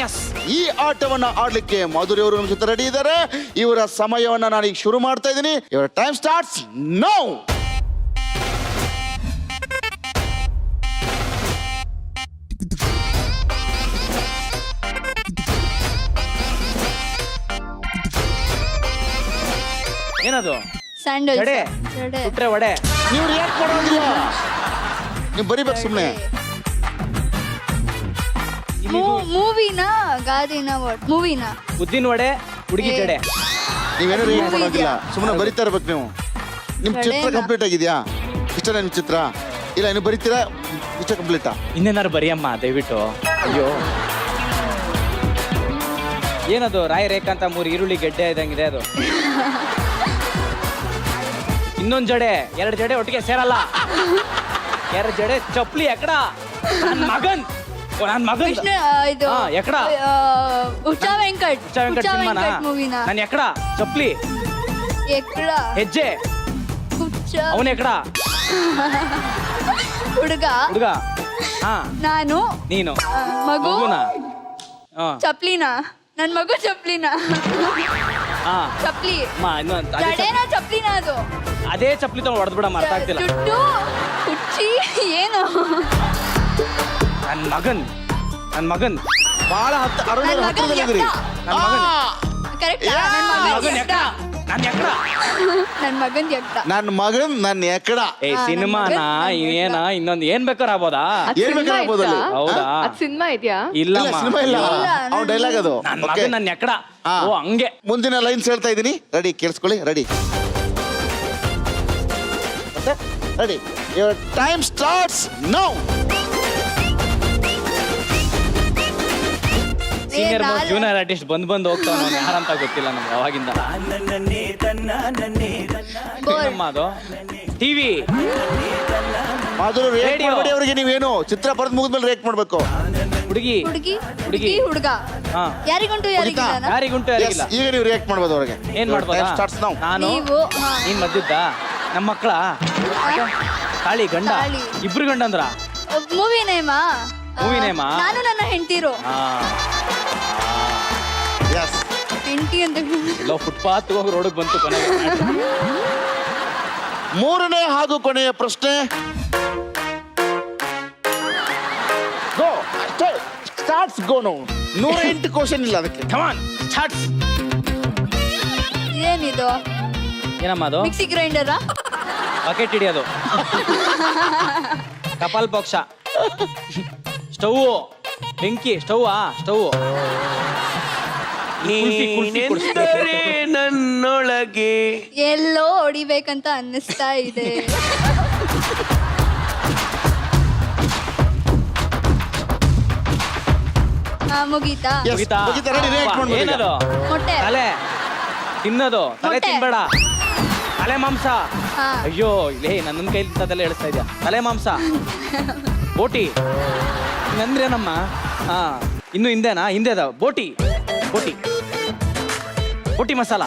ಎಸ್, ಈ ಆಟವನ್ನ ಆಡ್ಲಿಕ್ಕೆ ಮಾಧುರಿ ಅವರು ನಮ್ಮ ಜೊತೆ ರೆಡಿ ಇದ್ದಾರೆ. ಇವರ ಸಮಯವನ್ನ ನಾನೀಗ ಶುರು ಮಾಡ್ತಾ ಇದ್ದೀನಿ. ಇವರ ಟೈಮ್ ಸ್ಟಾರ್ಟ್ಸ್ ನೌ. ಏನದು? ಸ್ಯಾಂಡಲ್. ಜಡೆ ಬಿಟ್ರೆ ಒಡೆ. ನೀವು ರಿಯಾಕ್ಟ್ ಮಾಡೋದಿಲ್ಲ, ನೀವು ಬರಿಬೇಕು ಸುಮ್ಮನೆ. ಮೂವಿನ ಗಾದಿನ ಮೂವಿನ ಉದ್ದಿನ ವಡೆ, ಹುಡುಗಿ ಜಡೆ. ನೀವೇನೋ ರಿಯಾಕ್ಟ್ ಮಾಡೋದಿಲ್ಲ, ಸುಮ್ಮನೆ ಬರಿತಾ ಇರ್ಬೇಕು ನೀವು. ನಿಮ್ ಚಿತ್ರ ಕಂಪ್ಲೀಟ್ ಆಗಿದ್ಯಾ? ಇಷ್ಟ ನಿಮ್ ಚಿತ್ರ? ಇಲ್ಲ, ಇನ್ನು ಬರಿತೀರಾ? ಇಷ್ಟ ಕಂಪ್ಲೀಟಾ? ಇನ್ನೇನಾರು ಬರಿಯಮ್ಮ ದಯವಿಟ್ಟು. ಅಯ್ಯೋ, ಏನದು? ರಾಯ ರೇಖಾಂತ 3 ಈರುಳ್ಳಿ ಗೆಡ್ಡೆ ಇದ್ದಂಗಿದೆ ಅದು. ಇನ್ನೊಂದ್ ಜಡೆ, 2 ಜಡೆ ಒಟ್ಟಿಗೆ ಸೇರಲ್ಲ. 2 ಜಡೆ ಚಪ್ಲಿ ಎಕಡ ನನ್ ಮಗನ್. ನನ್ ಮಗನ್ ಕೃಷ್ಣ ಇದು ಎಕಡ ಉಷಾ ವೆಂಕಟ್ ಮೂವಿನ ನನ್ ಎಕಡ ಚಪ್ಲಿ ಎಕ್ಕಡ ಹೆಜ್ಜೆ ಕುಚ್ಚ ಅವನ ಎಕಡ ಹುಡುಗ ಹುಡುಗ. ಹಾ, ನಾನು ನೀನು ಮಗು ಮಗುನ. ಹಾ, ಚಪ್ಲಿನ ನನ್ ಮಗು ಚಪ್ಲಿನ ಹಾ, ಚಪ್ಲಿ ಇನ್ನೊಂದು ಜಡೆನ ಚಪ್ಲಿನ ಅದು ಅದೇ ಚಪ್ಲಿ ತಗೊಂಡು ಹೊಡೆದ್ಬಿಡ, ಅರ್ಥ ಆಗ್ತಿಲ್ಲ. ಜುಟ್ಟು ಕುಚ್ಚಿ ಏನು ನನ್ ಮಗನ್ ಬಹಳ ನನ್ ಮಗನ್ ಹತ್ತಿರದಲ್ಲಿದ್ರಿ. ನನ್ ಮಗನ್ ಕರೆಕ್ಟ್ ಮಗನ್ ಎಕಡ ನನ್ ಎಕಡ ನನ್ ಮಗನ್ ಎಕ್ಟ ನನ್ನ ಮಗನ್ ನನ್ನ ಎಕಡ. ಏ ಸಿನಿಮಾನ ಏನ ಇನ್ನೊಂದು ಏನ್ ಬೇಕಾದ್ರೆ ಆಗ್ಬೋದಾ? ಏನ್ ಬೇಕಾಗ್ಬೋದು ಅಲ್ಲಿ? ಹೌದಾ? ಸಿನಿಮಾ ಇದೆಯಾ? ಇಲ್ಲ, ಇಲ್ಲಮ್ಮ. ಸಿನಿಮಾ ಇಲ್ಲ, ಇಲ್ಲ, ಅವ್ನ ಡೈಲಾಗ್ ಅದು. ನನ್ Okay. ಮಗನ್ ನನ್ನ ಎಕಡ. ಹಾ. ಓ ಹಂಗೆ. ಮುಂದಿನ ಲೈನ್ಸ್ ಹೇಳ್ತಾ ಇದ್ದೀನಿ, ರೆಡಿ ಕೇಳಿಸ್ಕೊಳ್ಳಿ. ರೆಡಿ ಮತ್ತೆ ready your time starts now. Senior junior artist ಬಂದು ಹೋಗ್ತಾವ ಯಾರಂತ ಗೊತ್ತಿಲ್ಲ ನಮ್ಗೆ ಅವಾಗಿಂದ. ಏನಮ್ಮ ಅದು ಟಿವಿ ಮಾಧುರು ರೇಟ್ Radio. ಮಾಡಿ ಅವರಿಗೆ ನೀವೇನು ಚಿತ್ರ ಬರೆದು ಮುಗಿದ್ಮೇಲೆ ರೇಟ್ ಮಾಡಬೇಕು. ಹುಡುಗಿ ಹುಡುಗಿ ಹುಡುಗ ಹಾ ಯಾರಿಗುಂಟು ಯಾರಿಗಿಲ್ಲ ಯಾರಿಗುಂಟು ಯಾರಿಗಿಲ್ಲ. ಈಗ ನೀವು ರಿಯಾಕ್ಟ್ ಮಾಡ್ಬೋದು ಅವ್ರಿಗೆ. ಏನ್ ಮಾಡ್ಬೋದಾ? Starts now. ನಾನು ನೀವು ಹಾ. ನೀನ್ ಮದ್ದಿದ್ದ ನಮ್ಮ ಮಕ್ಕಳ ತಾಳಿ ಗಂಡ ತಾಳಿ. ಇಬ್ರು ಗಂಡ ಅಂದ್ರ ಮೂವಿ ನೇಮಾ Movie name ಆ? ನಾನು ನನ್ನ ಹೆಂಡತಿರು ಎಸ್ ಹೆಂಡತಿ ಅಂತ ಎಲ್ಲೋ ಫುಟ್ಪಾತ್ ಹೋಗಿ ರೋಡ್ ಬಂತು ಕೊನೆಗೆ. ಮೂರನೇ ಹಾಗೂ ಕೊನೆಯ ಪ್ರಶ್ನೆ. ಗೋ ಸ್ಟಾರ್ಟ್ಸ್ ಗೋ ನೋ. 108 ಕ್ವಶನ್ ಇಲ್ಲ ಅದಕ್ಕೆ. Come on, start. ಏನಿದು ಏನಮ್ಮ ಅದು? ಮಿಕ್ಸಿ ಗ್ರೈಂಡರಾ ಬಕೆಟ್ ಹಿಡಿಯೋದು. ಕಪಾಲ್ ಪಕ್ಷ ಸ್ಟವ್ ಬೆಂಕಿ ಸ್ಟವ್ ನೀನೆಂದರೆ ನನ್ನೊಳಗೆ ಎಲ್ಲೋ ಹೊಡಿಬೇಕಂತ ಅನ್ನಿಸ್ತಾ ಇದೆ. ಮುಗೀತಾ Yes, ಮುಗಿತಾ? ಮುಗಿತಾ, ready, react ಮಾಡ್ಬೋದು ಈಗ. ಏನದು? ಮೊಟ್ಟೆ ತಲೆ ತಿನ್ನೋದು ತಲೆ ಮೊಟ್ಟೆ. ತಿನ್ಬೇಡ. ತಲೆ ಮಾಂಸ. ಹಾ. ಅಯ್ಯೋ ಇಲ್ಲೇ ನನ್ನ ಕೈಲಿ ತಲೆ ಎಳಿಸ್ತಾ ಇದೆಯಾ? ತಲೆ ಮಾಂಸ ಬೋಟಿ ಅಂದ್ರೇನಮ್ಮ? ಹಾ ಇನ್ನು ಹಿಂದೆನಾ? ಹಿಂದೆ ಅದ ಬೋಟಿ ಬೋಟಿ ಬೋಟಿ ಮಸಾಲ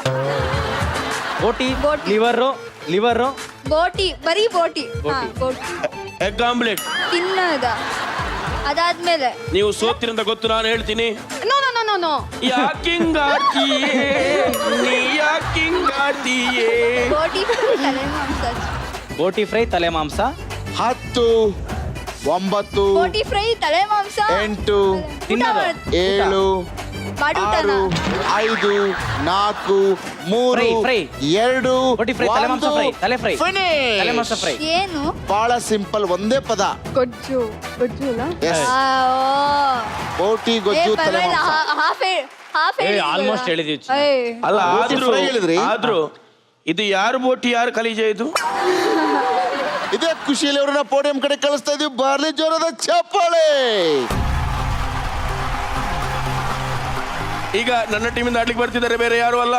ಬೋಟಿ ಬೋಟಿ. ಲಿವರು ಬೋಟಿ ಬರೀ ಬೋಟಿ ಹಾ ಬೋಟಿ ಎಗ್ ಆಮ್ಲೆಟ್. ತಿನ್ನೋದ ಅದಾದ್ಮೇಲೆ ನೀವು ಸೋತಿರಂತ ಗೊತ್ತು, ನಾನು ಹೇಳ್ತೀನಿ. No no no no no ಯಾಕಿಂಗಾಡ್ತೀಯೇ ನೀ ಯಾಕಿಂಗಾಡ್ತೀಯೇ? ಬೋಟಿ ತಲೆ ಮಾಂಸ ಬೋಟಿ ಫ್ರೈ ತಲೆ ಮಾಂಸ 10 9 ಬೋಟಿ ಫ್ರೈ ತಲೆ ಮಾಂಸ 8 ತಿನ್ನೋದು 7 ಬಾಡೂಟನ 6 5 4 3 Fry. 2 ಬೋಟಿ ಫ್ರೈ ತಲೆ ಮಾಂಸ ಫ್ರೈ ತಲೆ ಫ್ರೈ Finish. ತಲೆ ಮಾಂಸ ಫ್ರೈ. ಏನು ಬಹಳ ಸಿಂಪಲ್, ಒಂದೇ ಪದ. ಗೊಜ್ಜು ಅಲ್ಲ Yes. ಬೋಟಿ ಗೊಜ್ಜು ತಲೆ ಮಾಂಸ. ಹಾಫ್ ಆಲ್ಮೋಸ್ಟ್ ಹೇಳಿದ್ವಿ. ಅಲ್ಲ ಬೋಟಿ ಆದ್ರೂ fry ಹೇಳಿದ್ರಿ? ಆದ್ರೂ ಇದು ಯಾರು ಬೋಟಿ ಯಾರು ಕಲೀಜ ಇದು? ಇದೇ ಖುಷಿಯಲ್ಲಿ ಅವ್ರನ್ನ ಪೋಡಿಯಂ ಕಡೆ ಕಳಿಸ್ತಾ ಇದೀವಿ. ಬಾರ್ಲಿ ಜೋರದ ಚಪ್ಪಾಳೆ. ಈಗ ನನ್ನ ಟೀಮಿಂದ ಆಡ್ಲಿಕ್ಕೆ ಬರ್ತಿದ್ದಾರೆ ಬೇರೆ ಯಾರು ಅಲ್ಲ,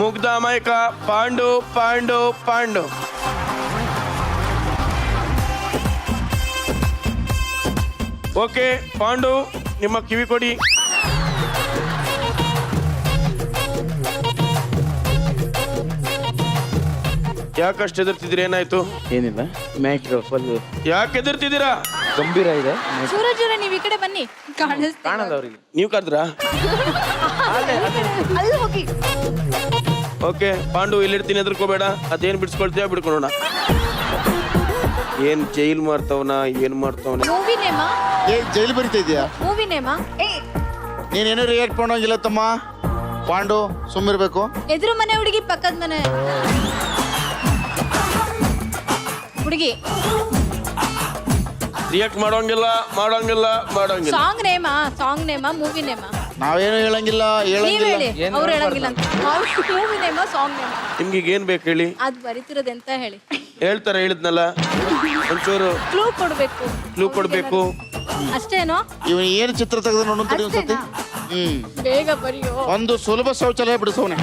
ಮುಗ್ಧ ಅಮಾಯಕ ಪಾಂಡು ಪಾಂಡು ಪಾಂಡು. ಓಕೆ ಪಾಂಡು, ನಿಮ್ಮ ಕಿವಿ ಕೊಡಿ. ಯಾಕಷ್ಟು ಹೆದರ್ತಿದ್ದೀರಿ? ಏನಾಯ್ತು? ಏನಿಲ್ಲ ಮ್ಯಾಟ್ರು ಫುಲ್ ಯಾಕೆ ಹೆದರ್ತಿದ್ದೀರಾ? ಗಂಭೀರ ಇದೆ. ಸೂರಜ್ ಅವರೇ ನೀವು ಈ ಕಡೆ ಬನ್ನಿ ಕಾಣಿಸ್ತಾ ಕಾಣದವ್ರಿಗೆ ನೀವು ಕರೆದ್ರಾ? ಅಲ್ಲಿ ಹೋಗಿ ಓಕೆ ಪಾಂಡು, ಇಲ್ಲಿಡ್ತೀನಿ, ಹೆದರ್ಕೋಬೇಡ. ಅದೇನ್ ಬಿಡ್ಸ್ಕೊಳ್ತೀಯ ಬಿಡ್ಕೊಳೋಣ. ಏನ್ ಜೈಲ್ ಮಾಡ್ತಾವನ ಏನ್ ಮಾಡ್ತಾವನ? ಮೂವಿ ನೇಮಾ ಜೈಲು ಬರಿತಾ ಇದೀಯಾ? ಮೂವಿ ನೇಮಾ ನೀನೇನು ರಿಯಾಕ್ಟ್ ಮಾಡೋಂಗಿಲ್ಲ ತಮ್ಮ. ಪಾಂಡು ಸುಮ್ಮಿರ್ಬೇಕು. ಎದುರು ಮನೆ ಹುಡುಗಿ ಪಕ್ಕದ ಮನೆ ಹುಡುಗಿ ರಿಯಾಕ್ಟ್ ಮಾಡೋಂಗಿಲ್ಲ ಮಾಡೋಂಗಿಲ್ಲ ಮಾಡೋಂಗಿಲ್ಲ. ಸಾಂಗ್ ನೇಮಾ ಮೂವಿ ನೇಮಾ ನಾವೇನು ಹೇಳಂಗಿಲ್ಲ ನೀವ್ ಹೇಳಿ ಹೇಳಂಗಿಲ್ಲ. ಅವ್ರು ಹೇಳಂಗಿಲ್ಲ ಅಂತ ಮೂವಿ ನೇಮಾ ಸಾಂಗ್ ನೇಮಾ ನಿಮ್ಗೆ ಈಗ ಏನ್ ಬೇಕು ಹೇಳಿ? ಅದ್ ಬರಿತಿರೋದು ಎಂತ ಹೇಳಿ ಹೇಳ್ತಾರೆ, ಹೇಳಿದ್ನಲ್ಲ ಒಂಚೂರು ಕ್ಲೂ ಕೊಡ್ಬೇಕು ಕ್ಲೂ ಕೊಡ್ಬೇಕು. ಅಷ್ಟೇನೋ ಇವನು ಏನು ಚಿತ್ರ ತೆಗೆದು ನೋಡೋಂತಡಿ ಒಂದ್ಸತಿ. ಬೇಗ ಬರಿಯೋ ಒಂದು ಸುಲಭ ಶೌಚಾಲಯ ಬಿಡಿಸೋನೆ.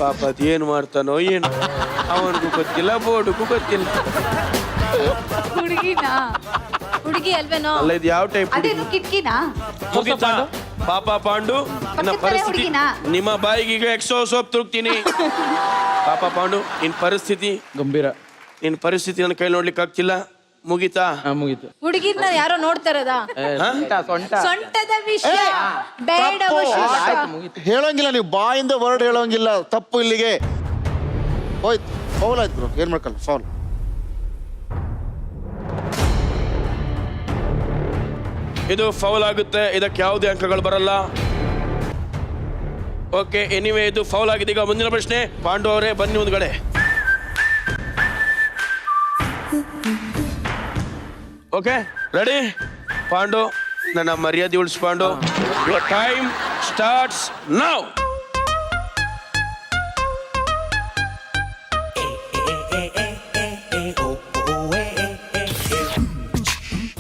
ಪಾಪ ಅದ್ ಏನ್ ಮಾಡ್ತಾನೋ ಏನು, ಅವನಿಗೂ ಗೊತ್ತಿಲ್ಲ ಬೋರ್ಡ್ಗೂ ಗೊತ್ತಿಲ್ಲ. ಹುಡುಗಿ ಅಲ್ವೇನೋ ಅಲ್ಲ ಇದು ಯಾವ ಟೈಪ್? ಅದೇನು ಕಿಟ್ಕಿನಾ ಮುಗಿತಾ? ಪಾಪ ಪಾಂಡು, ನನ್ನ ಪಕ್ಕದ ಪರಿಸ್ಥಿತಿ ಹುಡುಗಿನಾ? ನಿಮ್ಮ ಬಾಯಿಗೆ ಈಗ ಎಕ್ಸೋ ಸೋಪ್ ತುರುಕ್ತೀನಿ. ಪಾಪ ಪಾಂಡು, ನಿನ್ ಪರಿಸ್ಥಿತಿ ನನ್ನ ಕೈ ನೋಡ್ಲಿಕ್ಕೆ ಆಗ್ತಿಲ್ಲ. ಮುಗಿತಾ? ಮುಗೀತು. ಹುಡುಗಿನ ಯಾರೋ ನೋಡ್ತಾರದ ಸೊಂಟದ ವಿಷಯ ಬೇಡ ಹೇಳೋಂಗಿಲ್ಲ ನೀವು, ಬಾಯಿಂದ ವರ್ಡ್ ಹೇಳೋಂಗಿಲ್ಲ. ತಪ್ಪು ಇಲ್ಲಿಗೆ ಹೋಯ್ತು. ಫೌಲ್ ಆಯ್ತು ಬ್ರೋ, ಏನ್ ಮಾಡ್ಕಲ್ಲ ಫೌಲ್. ಇದು ಫೌಲ್ ಆಗುತ್ತೆ, ಇದಕ್ಕೆ ಯಾವುದೇ ಅಂಕಗಳು ಬರಲ್ಲ. ಓಕೆ ಎನಿವೇ ಇದು ಫೌಲ್ ಆಗಿದೆ. ಈಗ ಮುಂದಿನ ಪ್ರಶ್ನೆ. ಪಾಂಡು ಅವರೇ ಬನ್ನಿ ಮುಂದ್ಗಡೆ. Okay ready? ಪಾಂಡು, ನನ್ನ ಮರ್ಯಾದೆ ಉಳಿಸ್ Pandu. Your time starts now.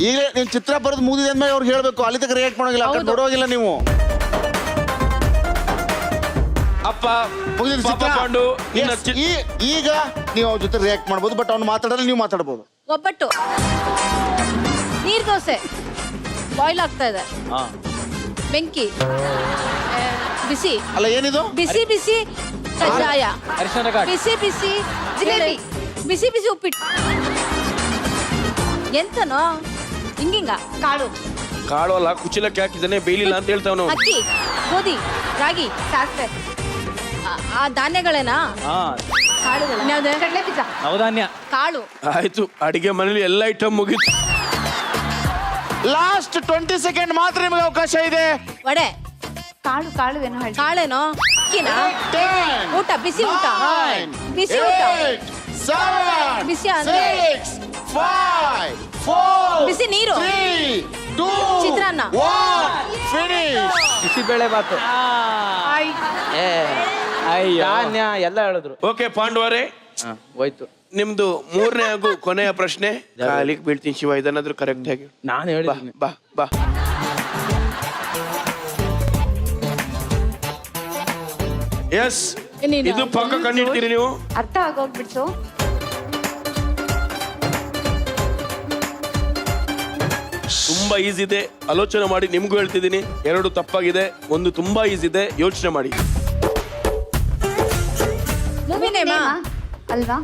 ಈಗಲೇ ನೀವು ಚಿತ್ರ ಬರೋದು ಮುಗಿದಿದೆ ಅಂದ್ಮೇಲೆ ಅವ್ರಿಗೆ ಹೇಳ್ಬೇಕು, ಅಲ್ಲಿ ತನಕ ರಿಯಾಕ್ಟ್ ಮಾಡೋಗಿಲ್ಲ, ಆ ಕಡೆ ಹೌದು. ನೋಡೋಗಿಲ್ಲ ನೀವು. ಅಪ್ಪ ಮುಗಿದಿದೆ ಪಾಪ ಚಿತ್ರ. ಪಾಂಡು ಇನ್ನ Yes, ಈಗ ನೀವು ಅವ್ರ ಜೊತೆ ರಿಯಾಕ್ಟ್ ಮಾಡ್ಬೋದು, ಬಟ್ ಅವ್ನು ಮಾತಾಡಲ್ಲ, ನೀವು ಮಾತಾಡ್ಬೋದು. ಒಬ್ಬಟ್ಟು, ನೀರ್ ದೋಸೆ ಬಾಯ್ಲ್ ಆಗ್ತಾ ಇದೆ, ಬೆಂಕಿ, ಬಿಸಿ ಅಲ್ಲ ಏನಿದು? ಬಿಸಿ ಬಿಸಿ ಕಷಾಯ, ಅರಿಶಿನ ಘಾಟ್. ಬಿಸಿ ಬಿಸಿ ಜಿಲೇಬಿ, ಬಿಸಿ ಬಿಸಿ ಉಪ್ಪಿಟ್ಟು. ಎಂತನೋ ಹಿಂಗಿಂಗ ಕಾಳು, ಕಾಳು ಅಲ್ಲ ಕುಚಿಲಕ್ಕೆ ಹಾಕಿದ್ದಾನೆ ಬೇಯಲಿಲ್ಲ ಅಂತ ಹೇಳ್ತಾವನು. ಅಕ್ಕಿ, ಗೋಧಿ, ರಾಗಿ, ಸಾಸಿವೆ, ಆ ಧಾನ್ಯಗಳೇನಾ? ಕಾಳುಗಳು, ಕಡಲೆ ಬೀಜ, ನವಧಾನ್ಯ. ಕಾಳು. ಆಯ್ತು, ಅಡಿಗೆ ಮನೇಲಿ ಎಲ್ಲ ಐಟಮ್ ಮುಗೀತು. ಲಾಸ್ಟ್ 20 ಸೆಕೆಂಡ್ ಮಾತ್ರ ನಿಮಗೆ ಅವಕಾಶ ಇದೆ. ವಡೆ, ಕಾಳು ಕಾಳು ಏನೋ ಹೇಳಿ. ಕಾಳೇನೋ, ಅಕ್ಕಿನಾ? 10, ಊಟ, ಬಿಸಿ ಊಟ, 9, ಬಿಸಿ ಊಟ, 8, 7, ಬಿಸಿ ಅಂದ್ರೆ? 6, 5, 4, ಬಿಸಿ ನೀರು, 3, 2, ಚಿತ್ರಾನ್ನ. 1, finish. ಬಿಸಿಬೇಳೆ ಬಾತು. ಅಯ್ಯೋ ಧಾನ್ಯ ಎಲ್ಲ ಹೇಳಿದ್ರು. ಓಕೆ ಪಾಂಡವರೇ, ಹೋಯ್ತು. ನಿಮ್ದು ಮೂರನೇ ಹಾಗೂ ಕೊನೆಯ ಪ್ರಶ್ನೆ. ಕಾಲಿಗೆ ಬೀಳ್ತೀನಿ ಶಿವ, ಇದನ್ನಾದ್ರೂ ಕರೆಕ್ಟ್ ಆಗಿ ನಾನು ಬಾ ಹೇಳಿದ್ದೀನಿ. ಬಾ ಬಾ. ಎಸ್, ನೀನು ಇದು ಪಕ್ಕ ಕಂಡಿಡ್ತೀರಿ ನೀವು. ಅರ್ಥ ಆಗೋಗ್ಬಿಡ್ತು. ತುಂಬಾ ಈಸಿ ಇದೆ, ಆಲೋಚನೆ ಮಾಡಿ. ನಿಮ್ಗೂ ಹೇಳ್ತಿದ್ದೀನಿ, 2 ತಪ್ಪಾಗಿದೆ, 1 ತುಂಬಾ ಈಸಿ ಇದೆ, ಯೋಚನೆ ಮಾಡಿ. ಮೂವಿ ನೇಮಾ? ಅಲ್ವಾ?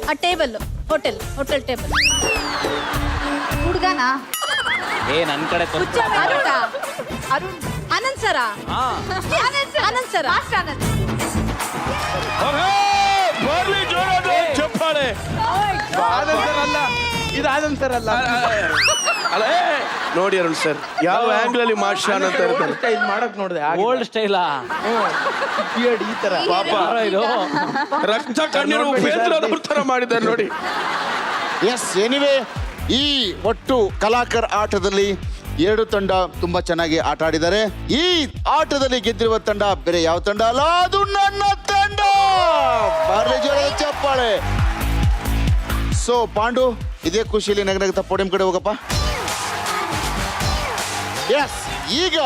ಆ ಟೇಬಲ್, ಹೋಟೆಲ್ ಟೇಬಲ್. ಹುಡ್ಗನಾ? ನನ್ ಕಡೆ ಹುಚ್ಚ ಅರುಣ, ಆನಂದ್ ಸರ, ಆನಂದ್ ಸರ. ಬರ್ಲಿ ಜೋರಾದ ಚಪ್ಪಾಳೆ. ಇದು ಆನಂದ್ ಸರ್ ಅಲ್ಲ. ಅಲ್ಲ, ನೋಡಿ ಅರುಣ್ ಸರ್, ಯಾವ ಆಂಗಲ್ ಅಲ್ಲಿ ಮಾಸ್ಟರ್ ಅಂತ ಇರ್ತಾರೆ. ಇದು ಮಾಡಕ್ ನೋಡಿದೆ ಓಲ್ಡ್ ಸ್ಟೈಲಾ ಈ ತರ ಪಾಪ ಇದು ರಕ್ತ ಕಣ್ಣೀರು ಉಪೇಂದ್ರ ತರ ಮಾಡಿದ್ದಾರೆ ನೋಡಿ. ಎಸ್, ಎನಿವೇ ಈ ಒಟ್ಟು ಕಲಾಕರ್ ಆಟದಲ್ಲಿ 2 ತಂಡ ತುಂಬಾ ಚೆನ್ನಾಗಿ ಆಟ ಆಡಿದ್ದಾರೆ. ಈ ಆಟದಲ್ಲಿ ಗೆದ್ದಿರುವ ತಂಡ ಬೇರೆ ಯಾವ ತಂಡ ಅಲ್ಲ, ಅದು ನನ್ನ ತಂಡ. ಬಾರ್ಲಿ ಜೋರದ ಚಪ್ಪಾಳೆ. ಸೊ ಪಾಂಡು, ಇದೇ ಖುಷಿಯಲ್ಲಿ ನಗನಗತ ಪೋಡಿಯಂ ಕಡೆ ಹೋಗಪ್ಪ. ಎಸ್, ಈಗ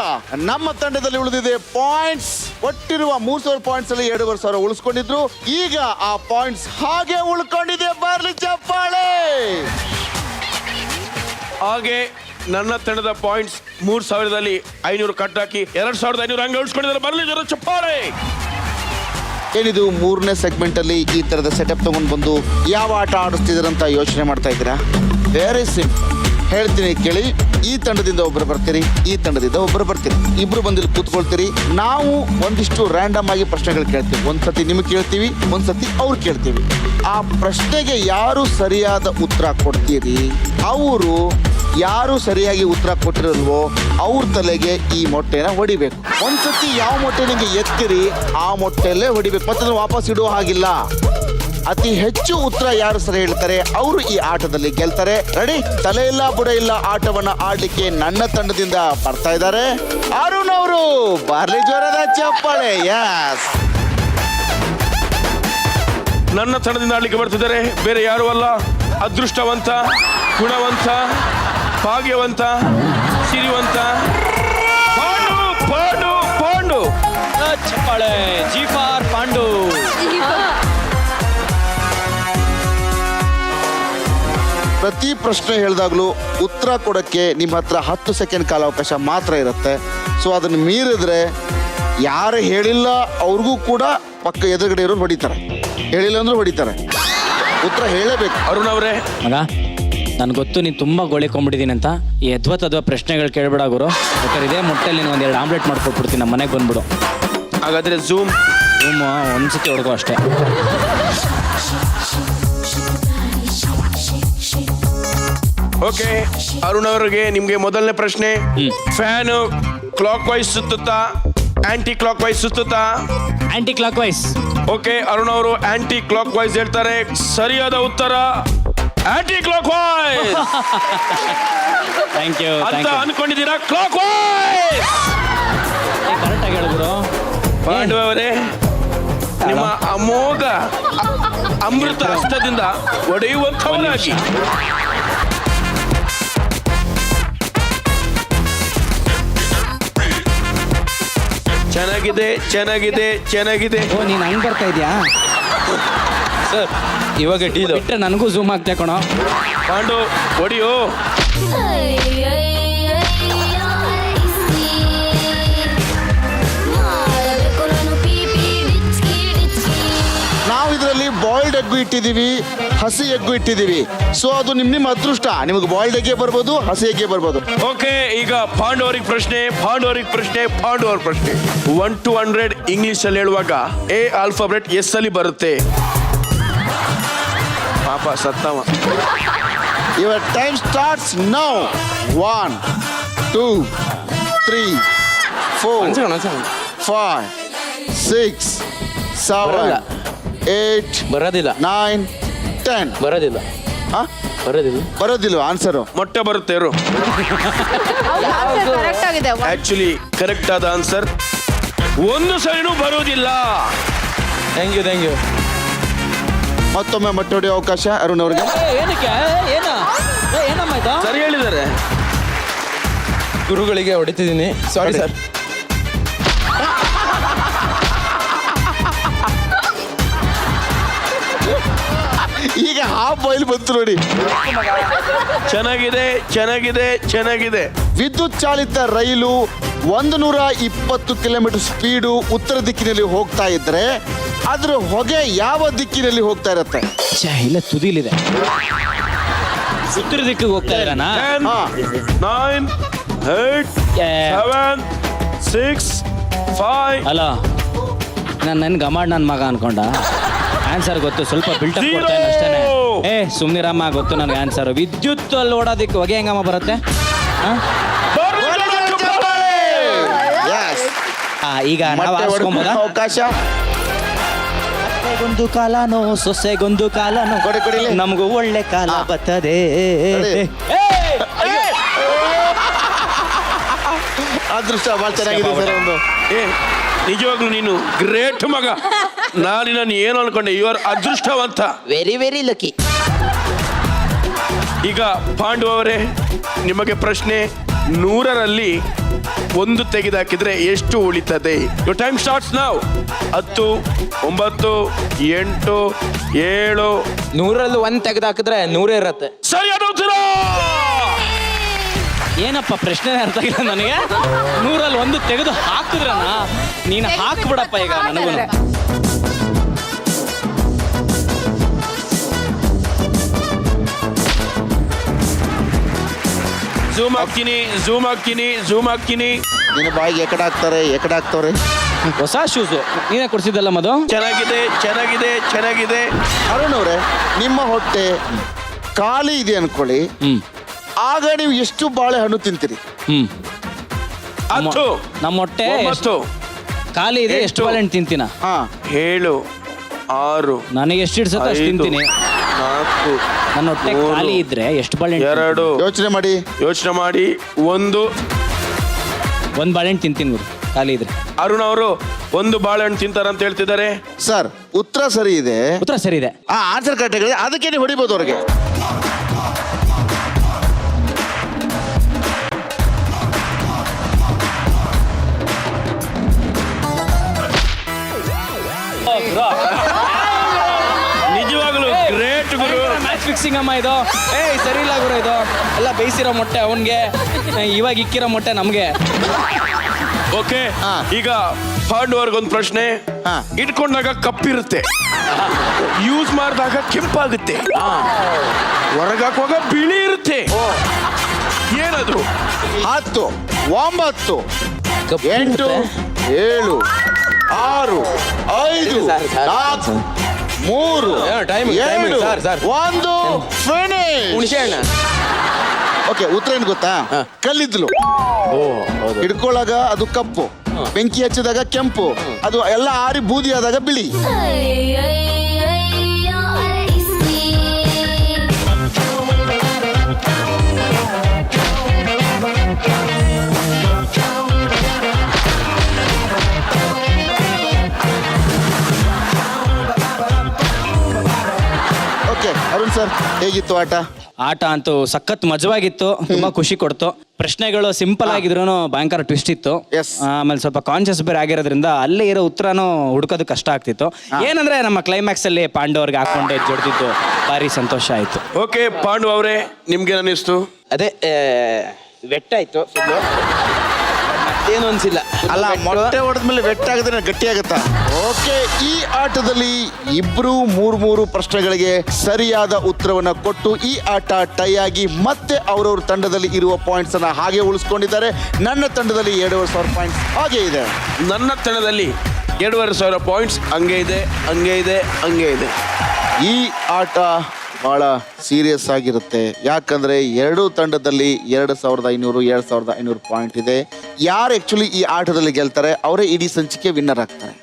ನಮ್ಮ ತಂಡದಲ್ಲಿ ಉಳಿದಿದೆ ಪಾಯಿಂಟ್ಸ್. ಒಟ್ಟಿರುವ 3000 ಪಾಯಿಂಟ್ಸ್ ಅಲ್ಲಿ 2,500 ಉಳಿಸ್ಕೊಂಡಿದ್ರು. ಈಗ ಆ ಪಾಯಿಂಟ್ಸ್ ಹಾಗೆ ಉಳ್ಕೊಂಡಿದೆ. ಬಾರ್ಲಿ ಚಪ್ಪಾಳೆ. ಹಾಗೆ ನನ್ನ ತಂಡದ ಪಾಯಿಂಟ್ಸ್ 3,000ದಲ್ಲಿ 500 ಕಟ್ಟಾಕಿ 2,500 ಹಂಗೆ ಉಳಿಸ್ಕೊಂಡಿದ್ದಾರೆ. ಬರ್ಲಿ ಜೋರ ಚಪ್ಪಾಳೆ. ಏನಿದು 3ನೇ ಸೆಗ್ಮೆಂಟ್ ಅಲ್ಲಿ ಈ ತರದ ಸೆಟಪ್ ತಗೊಂಡು ಬಂದು ಯಾವ ಆಟ ಆಡಿಸ್ತಿದಾರಂತ ಯೋಚನೆ ಮಾಡ್ತಾ ಇದ್ದೀರಾ? ವೆರಿ ಸಿಂಪಲ್, ಹೇಳ್ತೀನಿ ಕೇಳಿ. ಈ ತಂಡದಿಂದ ಒಬ್ಬರು ಬರ್ತೀರಿ, ಈ ತಂಡದಿಂದ ಒಬ್ಬರು ಬರ್ತೀರಿ, ಇಬ್ರು ಬಂದಿಲ್ಲಿ ಕೂತ್ಕೊಳ್ತೀರಿ. ನಾವು ಒಂದಿಷ್ಟು ರ್ಯಾಂಡಮ್ ಆಗಿ ಪ್ರಶ್ನೆಗಳು ಕೇಳ್ತೀವಿ. ಒಂದ್ಸತಿ ನಿಮಗೆ ಕೇಳ್ತೀವಿ, ಒಂದ್ಸತಿ ಅವ್ರು ಕೇಳ್ತೀವಿ. ಆ ಪ್ರಶ್ನೆಗೆ ಯಾರು ಸರಿಯಾದ ಉತ್ತರ ಕೊಡ್ತೀರಿ, ಅವರು ಯಾರು ಸರಿಯಾಗಿ ಉತ್ತರ ಕೊಟ್ಟಿರಲ್ವೋ ಅವ್ರ ತಲೆಗೆ ಈ ಮೊಟ್ಟೆನ ಹೊಡಿಬೇಕು. ಒಂದ್ಸತಿ ಯಾವ ಮೊಟ್ಟೆ ನಿಮಗೆ ಎತ್ತಿರಿ ಆ ಮೊಟ್ಟೆಯಲ್ಲೇ ಹೊಡಿಬೇಕು, ಮತ್ತೆ ವಾಪಸ್ ಇಡುವ ಹಾಗಿಲ್ಲ. ಅತಿ ಹೆಚ್ಚು ಉತ್ತರ ಯಾರು ಸರಿ ಹೇಳ್ತಾರೆ ಅವರು ಈ ಆಟದಲ್ಲಿ ಗೆಲ್ತಾರೆ. ರೆಡಿ? ತಲೆ ಇಲ್ಲ ಬುಡ ಇಲ್ಲ ಆಟವನ್ನ ಆಡ್ಲಿಕ್ಕೆ ನನ್ನ ತಂಡದಿಂದ ಬರ್ತಾ ಇದ್ದಾರೆ ಅರುಣ್ ಅವರು. ಬಾರ್ಲಿ ಜೋರದ ಚಪ್ಪಾಳೆ. ಯಸ್, ನನ್ನ ತಂಡದಿಂದ ಆಡ್ಲಿಕ್ಕೆ ಬರ್ತಿದ್ದಾರೆ ಬೇರೆ ಯಾರು ಅಲ್ಲ, ಅದೃಷ್ಟವಂತ, ಗುಣವಂತ, ಭಾಗ್ಯವಂತ, ಸಿರಿವಂತ ಪಾಂಡು ಪಾಂಡು ಪಾಂಡು. ಚಪ್ಪಾಳೆ. G for Pandu. ಪ್ರತಿ ಪ್ರಶ್ನೆ ಹೇಳಿದಾಗ್ಲೂ ಉತ್ತರ ಕೊಡಕ್ಕೆ ನಿಮ್ಮ ಹತ್ರ 10 ಸೆಕೆಂಡ್ ಕಾಲಾವಕಾಶ ಮಾತ್ರ ಇರುತ್ತೆ. ಸೊ ಅದನ್ನು ಮೀರಿದ್ರೆ ಯಾರು ಹೇಳಿಲ್ಲ ಅವ್ರಿಗೂ ಕೂಡ ಪಕ್ಕ ಎದುರುಗಡೆ ಇರೋರು ಹೊಡಿತಾರೆ, ಹೇಳಿಲ್ಲ ಅಂದ್ರೂ ಹೊಡಿತಾರೆ. ಉತ್ತರ ಹೇಳಬೇಕು. ಅರುಣ್ ಅವರೇ, ಮಗ, ನನ್ಗೆ ಗೊತ್ತು ನೀನು ತುಂಬ ಗೋಳಿಕೊಂಡ್ಬಿಟ್ಟಿದ್ದೀನಿ ಅಂತ. ಈ ಅದ್ಭುತ ಪ್ರಶ್ನೆಗಳು ಕೇಳ್ಬೇಡ ಗುರು. ಬೇಕಾದ್ರೆ ಇದೇ ಮೊಟ್ಟೆಲಿ ನೀನು 1-2 ಆಮ್ಲೆಟ್ ಮಾಡ್ಕೊಟ್ಬಿಡ್ತೀನಿ, ನಮ್ಮ ಮನೆಗೆ ಬಂದ್ಬಿಡು. ಹಾಗಾದ್ರೆ ಝೂಮ್ ಒಂದ್ಸತಿ ಹೊಡ್ಕೋ ಅಷ್ಟೇ. ಓಕೆ, ಅರುಣ್ ಅವರಿಗೆ ನಿಮ್ಗೆ ಮೊದಲನೇ ಪ್ರಶ್ನೆ. ಫ್ಯಾನ್ ಕ್ಲಾಕ್ ವೈಸ್ ಸುತ್ತುತ್ತಾ ಆಂಟಿ ಕ್ಲಾಕ್ ವೈಸ್ ಸುತ್ತುತ್ತಾ? Anticlockwise. Okay, Arun ಅವರು ಆಂಟಿ ಕ್ಲಾಕ್ ವೈಸ್ ಹೇಳ್ತಾರೆ. ಸರಿಯಾದ ಉತ್ತರ anticlockwise thank you ಅಂತ ಅನ್ಕೊಂಡಿದ್ದೀರಾ? ಕ್ಲಾಕ್ ವೈಸ್ ಕರೆಕ್ಟಾಗಿ ಹೇಳಿದ್ರು. ಪಾಂಡು ಅವರೇ, ನಿಮ್ಮ ಅಮೋಘ ಅಮೃತ ಹಸ್ತದಿಂದ ಒಡೆಯುವಂಥವರಾಗಿ ಚೆನ್ನಾಗಿದೆ ಚೆನ್ನಾಗಿದೆ ಚೆನ್ನಾಗಿದೆ. ಓ ನೀನು ಹಂಗೆ ಬರ್ತಾ ಇದೆಯಾ ಸರ್ ಇವಾಗ ಡೀಲು ಬಿಟ್ಟರೆ ನನಗೂ ಝೂಮ್ ಆಗ್ತಾ ಕಣೋ. ಪಾಂಡು ಹೊಡಿಯೋ. ನಾವು ಇದರಲ್ಲಿ ಬಾಯ್ಲ್ಡ್ ಎಗ್ಗು ಇಟ್ಟಿದ್ದೀವಿ, ಹಸಿ ಎಗ್ಗು ಇಟ್ಟಿದ್ದೀವಿ. ಸೊ ಅದು ನಿಮ್ಮ ಅದೃಷ್ಟ. ನಿಮಗೆ ಬಾಯ್ಲ್ಡ್ ಎಗ್ಗೆ ಬರ್ಬೋದು, ಹಸಿ ಎಗ್ಗೆ ಬರ್ಬೋದು. ಓಕೆ, ಈಗ ಪಾಂಡು ಅವ್ರಿಗೆ ಪ್ರಶ್ನೆ. 1 to 100 ಇಂಗ್ಲಿಷ್ ಅಲ್ಲಿ ಹೇಳುವಾಗ ಎ ಆಲ್ಫಾಬೆಟ್ ಎಸ್ ಅಲ್ಲಿ ಬರುತ್ತೆ. ಪಾಪ ಸತ್ತವ. Your time starts now. 1 2 3 4 5 6 7 8 ಬರೋದಿಲ್ಲ 9 10. ಬರೋದಿಲ್ಲ ಬರೋದಿಲ್ಲ ಬರೋದಿಲ್ಲ ಆನ್ಸರು. ಮೊಟ್ಟೆ ಬರುತ್ತೆ ಇರು. ಕರೆಕ್ಟ್ ಆಗಿದೆ. ಆಕ್ಚುಲಿ ಕರೆಕ್ಟ್ ಆದ ಆನ್ಸರ್. ಒಂದು ಸರಿನೂ ಬರುವುದಿಲ್ಲ. Thank you. ಮತ್ತೊಮ್ಮೆ ಮೊಟ್ಟೆ ಹೊಡೆಯೋ ಅವಕಾಶ ಅರುಣ್ ಅವ್ರಿಗೆ. ಏನಕ್ಕೆ ಏನಮ್ಮ ಇದು ಸರಿ ಹೇಳಿದ್ದಾರೆ. ಗುರುಗಳಿಗೆ ಹೊಡಿತಿದ್ದೀನಿ, ಸಾರಿ ಸರ್. ಈಗ ಹಾಫ್ ಬಾಯ್ಲ್ ಬಂತು ನೋಡಿ. ಚೆನ್ನಾಗಿದೆ ಚೆನ್ನಾಗಿದೆ ಚೆನ್ನಾಗಿದೆ. ವಿದ್ಯುತ್ ಚಾಲಿತ ರೈಲು 120 ಕಿಲೋಮೀಟರ್ ಸ್ಪೀಡು ಉತ್ತರ ದಿಕ್ಕಿನಲ್ಲಿ ಹೋಗ್ತಾ ಇದ್ರೆ ಅದ್ರ ಹೊಗೆ ಯಾವ ದಿಕ್ಕಿನಲ್ಲಿ ಹೋಗ್ತಾ ಇರುತ್ತೆ? ಇಲ್ಲ ತುದಿಲಿದೆ. ಉತ್ತರ ದಿಕ್ಕಿಗೆ ಹೋಗ್ತಾ ಇದ್ದಾನ. 10 9 8 7 6 5 ಅಲ್ಲ ನನ್ನ ಗಮಾಡ್ ನನ್ನ ಮಗ ಅನ್ಕೊಂಡ. ಆನ್ಸರ್ ಗೊತ್ತು, ಸ್ವಲ್ಪ ಬಿಲ್ಟಪ್ Zero. ಕೊಡ್ತೇನೆ ಅಷ್ಟೇನೆ. ಸುಮ್ನಿರಮ್ಮ, ಗೊತ್ತು ನನಗೆ ಆನ್ಸರ್. ವಿದ್ಯುತ್ ಅಲ್ಲಿ ಓಡೋದಕ್ಕೆ ಹೊಗೆ ಹೆಂಗಮ್ಮ ಬರುತ್ತೆ? Yes. ಈಗ ನಾವು ಮೊಟ್ಟೆ ಆರಿಸ್ಕೊಂಬೋದಾ? ಹೊಡೆಯೋ ಅವಕಾಶ. ಅತ್ತೆಗೊಂದು ಕಾಲನೋ ಸೊಸೆಗೊಂದು ಕಾಲನೋ ಕೊಡಿಲಿ. ನಮಗೂ ಒಳ್ಳೆ ಕಾಲ ಹಾ. ಬರ್ತದೆ. ಅದೃಷ್ಟ ಬಹಳ ಚೆನ್ನಾಗಿದೆ ಸರ್. ಒಂದು ಏ ನಿಜವಾಗ್ಲೂ ನೀನು ಗ್ರೇಟ್ ಮಗ. ನಾನು ಏನು ಅನ್ಕೊಂಡೆ, ಇವರ್ ಅದೃಷ್ಟವಂತ. Very lucky. ಈಗ ಪಾಂಡು ಅವರೇ, ನಿಮಗೆ ಪ್ರಶ್ನೆ. 100ರಲ್ಲಿ 1 ತೆಗೆದಾಕಿದ್ರೆ ಎಷ್ಟು ಉಳಿತದೆ? ಯೋರ್ ಟೈಮ್ ಸ್ಟಾರ್ಟ್ಸ್ ನಾವ್. 10 9 8 7. 100ರಲ್ಲಿ 1 ತೆಗೆದಾಕಿದ್ರೆ 100 ಇರತ್ತೆ. ಸರಿಯಾದ ಉತ್ತರ. ಏನಪ್ಪ ಪ್ರಶ್ನೆ ಅರ್ಥ ಆಗಿಲ್ಲ ನನಗೆ. 100ರಲ್ಲಿ 1 ತೆಗೆದು ಹಾಕಿದ್ರನ ನೀನು ಹಾಕ್ಬಿಡಪ್ಪ ಈಗ ನನಗೂ. ಝೂಮ್ ಹಾಕ್ತೀನಿ. ನಿನ್ನ ಬಾಯಿಗೆ ಎಕಡೆ ಹಾಕ್ತಾರೆ. ಹೊಸ ಶೂಸು ನೀನೇ ಕೊಡ್ಸಿದ್ದಲ್ಲ ಮದು. ಚೆನ್ನಾಗಿದೆ. ಅರುಣ್ ಅವರೇ, ನಿಮ್ಮ ಹೊಟ್ಟೆ ಖಾಲಿ ಇದೆ ಅನ್ಕೊಳ್ಳಿ. ಆಗ ನೀವು ಎಷ್ಟು ಬಾಳೆಹಣ್ಣು ತಿಂತೀರಿ? 10 ನಮ್ಮ ಹೊಟ್ಟೆ 9 ಖಾಲಿ ಇದೆ, ಎಷ್ಟು ಬಾಳೆಹಣ್ಣು ತಿಂತೀನ? 7 6 ನನಗೆ ಎಷ್ಟು ಇಡ್ಸುತ್ತೋ ಅಷ್ಟು 5 ತಿಂತೀನಿ. 4 ನನ್ನ ಹೊಟ್ಟೆ ಖಾಲಿ ಇದ್ರೆ ಎಷ್ಟು ಬಾಳೆಹಣ್ಣು? 2. ಯೋಚನೆ ಮಾಡಿ 1. ಒಂದು ಬಾಳೆಹಣ್ಣು ತಿಂತೀನಿ ಗುರು, ಖಾಲಿ ಇದ್ರೆ. ಅರುಣ್ ಅವರು 1 ಬಾಳೆಹಣ್ಣು ತಿಂತಾರಂತ ಹೇಳ್ತಿದ್ದಾರೆ. ಸರ್, ಉತ್ತರ ಸರಿ ಇದೆ. ಉತ್ತರ ಸರಿ ಇದೆ. ಆನ್ಸರ್ ಕರೆಕ್ಟ್ ಆಗಿದೆ. ಅದಕ್ಕೆ ನೀವು ಹೊಡಿಬೋದು ಅವ್ರಿಗೆ. ನಿಜವಾಗ್ಲೂ ಗ್ರೇಟ್ ಗುರು. ಮ್ಯಾಚ್ ಫಿಕ್ಸಿಂಗ್ ಅಮ್ಮ ಇದು. ಸರಿ ಇಲ್ಲ ಗುರು, ಇದು ಎಲ್ಲ ಬೇಯಿಸಿರೋ ಮೊಟ್ಟೆ ಅವನ್ಗೆ, ಇವಾಗ ಇಕ್ಕಿರೋ ಮೊಟ್ಟೆ ನಮ್ಗೆ. ಓಕೆ, ಹಾ. ಈಗ ಪಾಂಡು ಅವ್ರಿಗೊಂದು ಪ್ರಶ್ನೆ. ಹಾ. ಇಟ್ಕೊಂಡಾಗ ಕಪ್ಪಿರುತ್ತೆ, ಯೂಸ್ ಮಾಡಿದಾಗ ಕೆಂಪಾಗುತ್ತೆ, ಹೊರಗಾಕುವಾಗ ಬಿಳಿ ಇರುತ್ತೆ. ಏನದು? 10 9 8 7 6 5 4 3 time, 2 sir. 1 ಫಿನಿಶ್. ಹುಣಸೆ ಹಣ್ಣ. ಓಕೆ, ಉತ್ತರ ಏನು ಗೊತ್ತಾ? ಕಲ್ಲಿದ್ದಲು. ಹಿಡ್ಕೊಳ್ಳಾಗ ಅದು ಕಪ್ಪು, ಬೆಂಕಿ ಹಚ್ಚಿದಾಗ ಕೆಂಪು, ಅದು ಎಲ್ಲ ಆರಿ ಬೂದಿ ಆದಾಗ ಬಿಳಿ. ಓಕೆ ಅರುಣ್ ಸರ್, ಹೇಗಿತ್ತು ಆಟ? ಆಟ ಅಂತೂ ಸಖತ್ ಮಜವಾಗಿತ್ತು, ತುಂಬಾ ಖುಷಿ ಕೊಡ್ತು. ಪ್ರಶ್ನೆಗಳು ಸಿಂಪಲ್ ಆಗಿದ್ರು ಭಯಂಕರ ಟ್ವಿಸ್ಟ್ ಇತ್ತು. Yes. ಆಮೇಲೆ ಸ್ವಲ್ಪ ಕಾನ್ಶಿಯಸ್ ಬೇರೆ ಆಗಿರೋದ್ರಿಂದ ಅಲ್ಲೇ ಇರೋ ಉತ್ತರನೂ ಹುಡುಕೋದು ಕಷ್ಟ ಆಗ್ತಿತ್ತು. ಏನಂದ್ರೆ ನಮ್ಮ ಕ್ಲೈಮ್ಯಾಕ್ಸ್ ಅಲ್ಲಿ ಪಾಂಡವ್ರಿಗೆ ಹಾಕೊಂಡೆ ಜೊಡ್ದಿದ್ದು ಭಾರಿ ಸಂತೋಷ ಆಯ್ತು. ಓಕೆ ಪಾಂಡು ಅವರೇ, ನಿಮ್ಗೆ ಅನ್ನಿಸ್ತು? ಅದೇ ವೆಟ್ಟಾಯ್ತು ಏನು ಅನ್ಸಿಲ್ಲ. ಅಲ್ಲ, ಮೊಟ್ಟೆ ಹೊಡೆದ್ಮೇಲೆ ವೆಟ್ಟಾಗಿದ್ರೆ ಗಟ್ಟಿ ಆಗುತ್ತಾ? ಓಕೆ, ಈ ಆಟದಲ್ಲಿ ಇಬ್ರು ಮೂರು ಪ್ರಶ್ನೆಗಳಿಗೆ ಸರಿಯಾದ ಉತ್ತರವನ್ನ ಕೊಟ್ಟು ಈ ಆಟ ಟೈ ಆಗಿ ಮತ್ತೆ ಅವರವ್ರ ತಂಡದಲ್ಲಿ ಇರುವ ಪಾಯಿಂಟ್ಸ್ ಅನ್ನ ಹಾಗೆ ಉಳಿಸ್ಕೊಂಡಿದ್ದಾರೆ. ನನ್ನ ತಂಡದಲ್ಲಿ 2,500 ಪಾಯಿಂಟ್ಸ್ ಹಾಗೆ ಇದೆ. ನನ್ನ ತಂಡದಲ್ಲಿ 2,500 ಪಾಯಿಂಟ್ಸ್ ಹಂಗೆ ಇದೆ, ಹಂಗೆ ಇದೆ, ಹಂಗೆ ಇದೆ. ಈ ಆಟ ಬಹಳ ಸೀರಿಯಸ್ ಆಗಿರುತ್ತೆ. ಯಾಕಂದ್ರೆ ಎರಡೂ ತಂಡದಲ್ಲಿ 2,500 2,500 ಪಾಯಿಂಟ್ ಇದೆ. ಯಾರು ಆಕ್ಚುಲಿ ಈ ಆಟದಲ್ಲಿ ಗೆಲ್ತಾರೆ ಅವರೇ ಇಡೀ ಸಂಚಿಕೆ ವಿನ್ನರ್ ಆಗ್ತಾರೆ.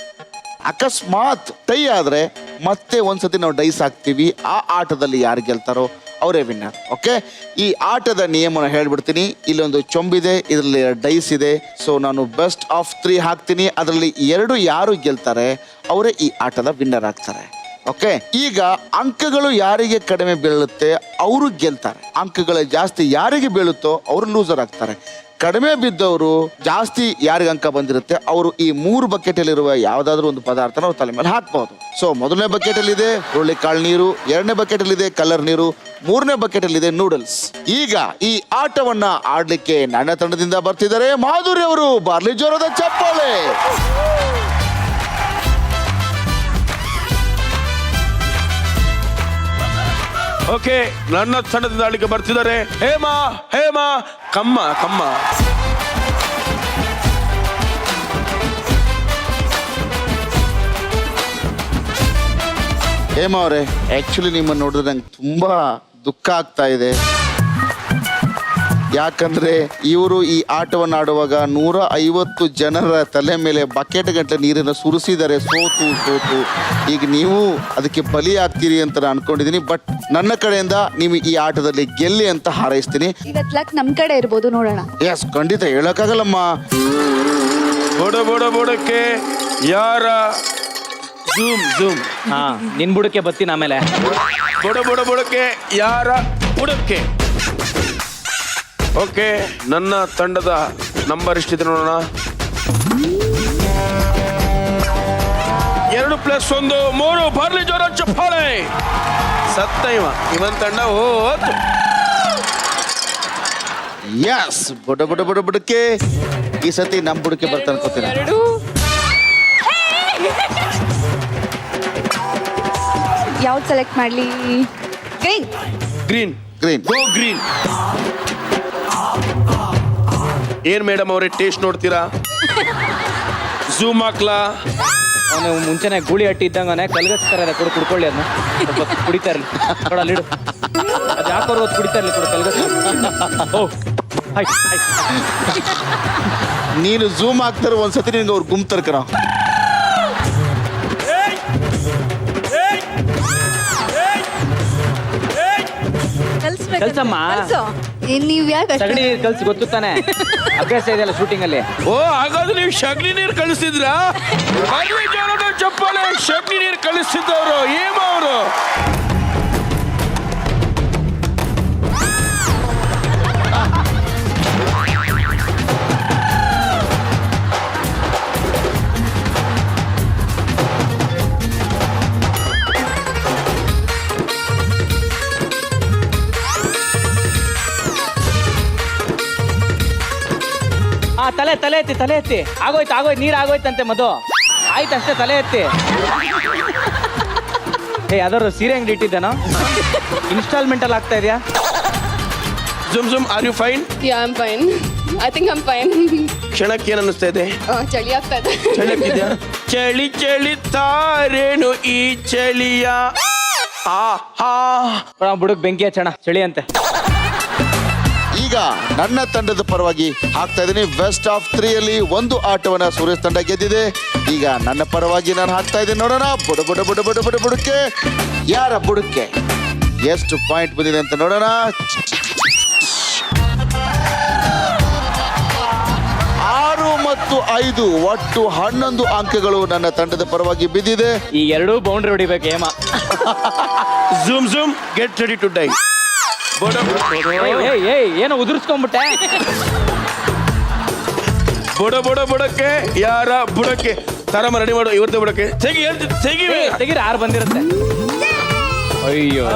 ಅಕಸ್ಮಾತ್ ಟೈ ಆದ್ರೆ ಮತ್ತೆ ಒಂದ್ಸತಿ ನಾವು ಡೈಸ್ ಹಾಕ್ತೀವಿ. ಆ ಆಟದಲ್ಲಿ ಯಾರು ಗೆಲ್ತಾರೋ ಅವರೇ ವಿನ್ನರ್. ಓಕೆ, ಈ ಆಟದ ನಿಯಮನ ಹೇಳ್ಬಿಡ್ತೀನಿ. ಇಲ್ಲೊಂದು ಚೊಂಬಿದೆ, ಇದರಲ್ಲಿ ಡೈಸ್ ಇದೆ. ಸೊ ನಾನು ಬೆಸ್ಟ್ ಆಫ್ 3 ಹಾಕ್ತೀನಿ. ಅದರಲ್ಲಿ 2 ಯಾರು ಗೆಲ್ತಾರೆ ಅವರೇ ಈ ಆಟದ ವಿನ್ನರ್ ಆಗ್ತಾರೆ. ಓಕೆ, ಈಗ ಅಂಕಗಳು ಯಾರಿಗೆ ಕಡಿಮೆ ಬೀಳುತ್ತೆ ಅವರು ಗೆಲ್ತಾರೆ. ಅಂಕಗಳು ಜಾಸ್ತಿ ಯಾರಿಗೆ ಬೀಳುತ್ತೋ ಅವರು ಲೂಸರ್ ಆಗ್ತಾರೆ. ಕಡಿಮೆ ಬಿದ್ದವರು ಜಾಸ್ತಿ ಯಾರಿಗೆ ಅಂಕ ಬಂದಿರುತ್ತೆ ಅವರು ಈ 3 ಬಕೆಟಲ್ಲಿರುವ ಯಾವುದಾದ್ರೂ ಒಂದು ಪದಾರ್ಥನ ಅವ್ರ ತಲೆ ಮೇಲೆ ಹಾಕ್ಬಹುದು. ಸೊ ಮೊದಲನೇ ಬಕೆಟಲ್ಲಿದೆ ಹುರುಳಿಕಾಳು ನೀರು, 2ನೇ ಬಕೆಟಲ್ಲಿದೆ ಕಲರ್ ನೀರು, 3ನೇ ಬಕೆಟಲ್ಲಿದೆ ನೂಡಲ್ಸ್. ಈಗ ಈ ಆಟವನ್ನ ಆಡ್ಲಿಕ್ಕೆ ನನ್ನ ತಂಡದಿಂದ ಬರ್ತಿದ್ದಾರೆ ಮಾಧುರಿ ಅವರು. ಬಾರ್ಲಿ ಜೋರದ ಚಪ್ಪಾಳೆ. ಓಕೆ, ನನ್ನ ತಂಡದಿಂದ ಆಡಲಿಕ್ಕೆ ಬರ್ತಿದ್ದಾರೆ ಹೇಮಾ. ಹೇಮಾ, ಕಮ್ಮ ಕಮ್ಮ. ಹೇಮಾ ಅವರೇ, ಆಕ್ಚುಲಿ ನಿಮ್ಮನ್ನು ನೋಡಿದ್ರೆ ನಂಗೆ ತುಂಬಾ ದುಃಖ ಆಗ್ತಾ ಇದೆ. ಯಾಕಂದ್ರೆ ಇವರು ಈ ಆಟವನ್ನು ಆಡುವಾಗ 150 ಜನರ ತಲೆ ಮೇಲೆ ಬಕೆಟ್ ಗಂಟೆ ನೀರನ್ನು ಸುರಿಸಿದ್ದಾರೆ ಸೋತು. ಈಗ ನೀವು ಅದಕ್ಕೆ ಬಲಿ ಆಗ್ತೀರಿ ಅಂತ ನಾನು ಅನ್ಕೊಂಡಿದ್ದೀನಿ. ಬಟ್ ನನ್ನ ಕಡೆಯಿಂದ ನೀವು ಈ ಆಟದಲ್ಲಿ ಗೆಲ್ಲಿ ಅಂತ ಹಾರೈಸ್ತೀನಿ. ಇವತ್ತು ಲಕ್ ನಮ್ಮ ಕಡೆ ಇರ್ಬೋದು, ನೋಡೋಣ. ಎಸ್, ಖಂಡಿತ ಹೇಳಕ್ಕಾಗಲ್ಲಮ್ಮ. ಬುಡಕ್ಕೆ ಯಾರ ಝೂಮ್ ಹಾ, ನಿನ್ ಬುಡಕ್ಕೆ ಬರ್ತೀನಿ ಆಮೇಲೆ. ಬುಡಕ್ಕೆ ಯಾರ ಬುಡಕ್ಕೆ. ಓಕೆ, ನನ್ನ ತಂಡದ ನಂಬರ್ ಎಷ್ಟಿದೆ ನೋಡೋಣ. 2+1 3. ಬರ್ಲಿ ಜೋರ ಚಪ್ಪಾಳೆ. ಸತ್ತ ಇವನ್ ತಂಡ ಹೋತು. ಎಸ್, ಬುಡಕ್ಕೆ ಈ ಸತಿ ನಮ್ಮ ಬುಡಕ್ಕೆ ಬರ್ತಾ ಅನ್ಕೋತೀನಿ. ಯಾವ್ದು ಸೆಲೆಕ್ಟ್ ಮಾಡ್ಲಿ? ಗ್ರೀನ್. Go green. ಏನ್ ಮೇಡಮ್ ಅವರೇ ಟೇಸ್ಟ್ ನೋಡ್ತೀರಾ? ಝೂಮ್ ಹಾಕ್ಲಾ? ಅವನು ಮುಂಚೆನೆ ಗೂಳಿ ಹಟ್ಟಿ ಇದ್ದಂಗನೆ ಕಲ್ಗಸ್ತಾರೆ. ಕೊಡು, ಕುಡ್ಕೊಳ್ಳಿ ಅದನ್ನ. ಸ್ವಲ್ಪ ಕುಡಿತಾ ಇರಲಿ. ಕೊಡಲ್ಲಿಡು. ಅದು ಯಾಕೋರು ಹೊತ್ತು ಕುಡಿತಾ ಇರಲಿ. ಕೊಡು, ಕಲ್ಗಸ್. ಓ, ನೀನು ಝೂಮ್ ಆಗ್ತಾರೆ ಒಂದ್ಸತಿ ನಿನ್ಗೆ ಅವ್ರು ಗುಂಪು ತರ್ಕರ. ಕಲ್ಸಮ್ಮ. ನೀವ್ ಯಾಕೆ ಸಗಣಿ ನೀರು ಕಲ್ಸಿ, ಗೊತ್ತು ತಾನೆ? ಅಭ್ಯಾಸ ಇದೆಯಲ್ಲ ಶೂಟಿಂಗ್ ಅಲ್ಲಿ. ಓ, ಹಾಗಾದ್ರೆ ನೀವು ಶಗ್ನಿ ನೀರು ಕಳಿಸಿದ್ರಾ? ಚಪ್ಪಾಳೆ. ಶಗ್ನಿ ನೀರು ಕಳಿಸಿದ್ದವರು ಏಮ ಅವರು. ತಲೆ ಎತ್ತಿ. ಆಗೋಯ್ತು, ನೀರು ಆಗೋಯ್ತಂತೆ ಮಧು. ಆಯ್ತು ಅಷ್ಟೇ, ತಲೆ ಎತ್ತಿ. ಯಾವ್ದಾದ್ರು ಸೀರೆ ಅಂಗಡಿ ಇಟ್ಟಿದ್ದಾನೋ? ಇನ್ಸ್ಟಾಲ್ಮೆಂಟ್ ಅಲ್ಲಿ ಆಗ್ತಾ ಇದೆಯಾ? ಝುಮ್, are you fine? Yeah, I'm fine. I think I'm fine. ಕ್ಷಣಕ್ಕೆ ಏನ್ ಅನ್ನಿಸ್ತಾ ಇದೆ? ಚಳಿ ಆಗ್ತಾ ಇದೆ. ಚಳಿಯಾಗ್ತಿದ್ಯಾ? ಚಳಿ ತಾರೇನು ಈ ಚಳಿಯ. ಬುಡಕ್ ಬೆಂಕಿ ಹಚ್ಚೋಣ, ಚಳಿ ಅಂತೆ. ಈಗ ನನ್ನ ತಂಡದ ಪರವಾಗಿ ಹಾಕ್ತಾ ಇದ್ದೀನಿ. ಬೆಸ್ಟ್ ಆಫ್ 3 ಅಲ್ಲಿ 1 ಆಟವನ್ನ ಸುರೇಶ್ ತಂಡ ಗೆದ್ದಿದೆ. ಈಗ ನನ್ನ ಪರವಾಗಿ ನಾನು ಹಾಕ್ತಾ ಇದ್ದೀನಿ. ನೋಡೋಣ, ಬುಡಕ್ಕೆ ಯಾರ ಬುಡಕ್ಕೆ ಎಷ್ಟು ಪಾಯಿಂಟ್ ಬಂದಿದೆ ಅಂತ ನೋಡೋಣ. 6 ಮತ್ತು 5 ಒಟ್ಟು 11 ಅಂಕಗಳು ನನ್ನ ತಂಡದ ಪರವಾಗಿ ಬಿದ್ದಿದೆ. ಈ 2 ಬೌಂಡ್ರಿ ಹೊಡಿಬೇಕು Hema. Zoom get ready to die. ಏನೋ ಉದುರಿಸ್ಕೊಂಡ್ಬಿಟ್ಟೆ. ಬುಡಕ್ಕೆ ಯಾರ ಬುಡಕ್ಕೆ ತರಮ ರೆಡಿ ಮಾಡು ಇವತ್ತೇ ಬುಡಕ್ಕೆ ತೆಗೀರಿ 6 ಬಂದಿರುತ್ತೆ. ಅಯ್ಯೋ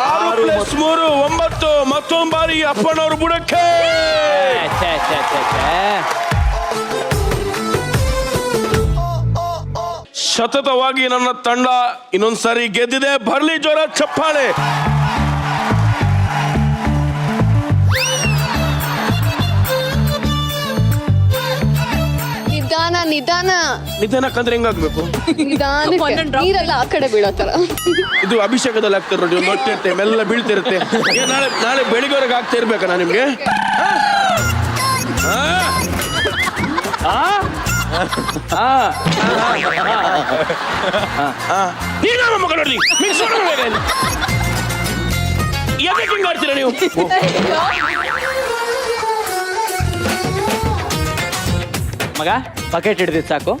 6+3 9 ಮತ್ತೊಂದು ಬಾರಿ ಅಪ್ಪನವ್ರ ಬುಡಕ್ಕೆ. ಸತತವಾಗಿ ನನ್ನ ತಂಡ ಇನ್ನೊಂದ್ಸರಿ ಗೆದ್ದಿದೆ. ಬರ್ಲಿ ಜೋರ ಚಪ್ಪಾಳೆ. ನಿಧಾನ ಕಂದ್ರೆ ಹೆಂಗಾಗ್ಬೇಕು? ನೀರೆಲ್ಲ ಆ ಕಡೆ ಬೀಳೋ ತರ. ಇದು ಅಭಿಷೇಕದಲ್ಲಿ ಆಗ್ತಿರ ನೋಡಿ, ನೋಡ್ತಿರುತ್ತೆ ಮೆಲ್ಲ ಬೀಳ್ತಿರುತ್ತೆ. ನಾಳೆ ಬೆಳಿಗ್ಗೆವರೆಗೆ ಆಗ್ತಾ ಇರ್ಬೇಕಾ ನಿಮ್ಗೆ? ಯಾಕೆ ಹಿಂಗ್ ಆಡ್ತೀರಾ ನೀವು? ಮಗ ಬಕೆಟ್ ಹಿಡಿದಿದ್ದು ಸಾಕು.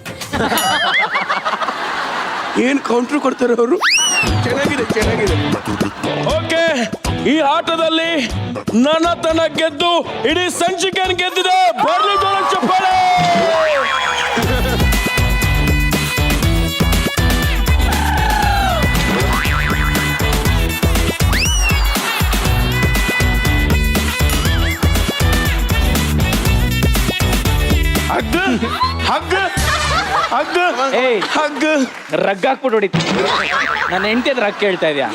ಏನ್ ಕೌಂಟ್ರ್ ಕೊಡ್ತಾರೆ ಅವರು. ಚೆನ್ನಾಗಿದೆ. ಓಕೆ, ಈ ಆಟದಲ್ಲಿ ನನ್ನ ತನ ಗೆದ್ದು ಇಡೀ ಸಂಚಿಕೆಯನ್ನು ಗೆದ್ದಿದೆ. ಬರ್ಲಿ ಜೋರ ಚಪ್ಪಾಳೆ. ಹಗ್ಗ ರಗ್ ಹಾಕ್ಬಿಟ್ಟು ಹೊಡಿತೀನಿ. ನನ್ನ ಹೆಂಡತಿ ಹತ್ರ ರಗ್ ಕೇಳ್ತಾ ಇದೆಯಾ?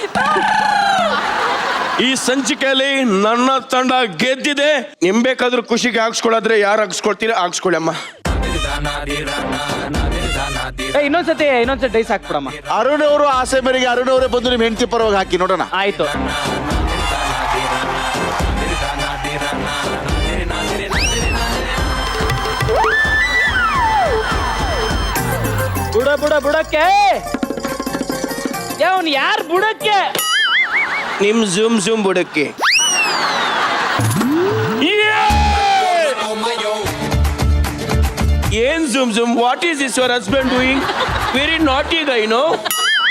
ಈ ಸಂಚಿಕೆಯಲ್ಲಿ ನನ್ನ ತಂಡ ಗೆದ್ದಿದೆ. ನಿಮ್ ಬೇಕಾದ್ರೂ ಖುಷಿಗೆ ಹಾಕ್ಸ್ಕೊಳ್ಳಾದ್ರೆ ಯಾರು ಹಾಕ್ಸ್ಕೊಳ್ತೀರಾ ಹಾಕ್ಸ್ಕೊಳ್ಳಿ ಅಮ್ಮ. ಇನ್ನೊಂದ್ಸತಿ ಡೈಸ್ ಹಾಕ್ಬಿಡಮ್ಮ. ಅರುಣ್ ಅವರು ಆಸೆ ಮೇರೆಗೆ ಅರುಣ್ ಅವರೇ ಬಂದು ನಿಮ್ ಹೆಂಡತಿ ಪರವಾಗಿ ಹಾಕಿ ನೋಡೋಣ. ಆಯ್ತು. ಬುಡಕ್ಕೆ ಅವನು ಯಾರು ಬುಡಕ್ಕೆ? ನಿಮ್ ಜುಮ್ ಬುಡಕ್ಕೆ. ಏನ್ ಜುಮ್ what is this your husband doing? Very naughty guy no.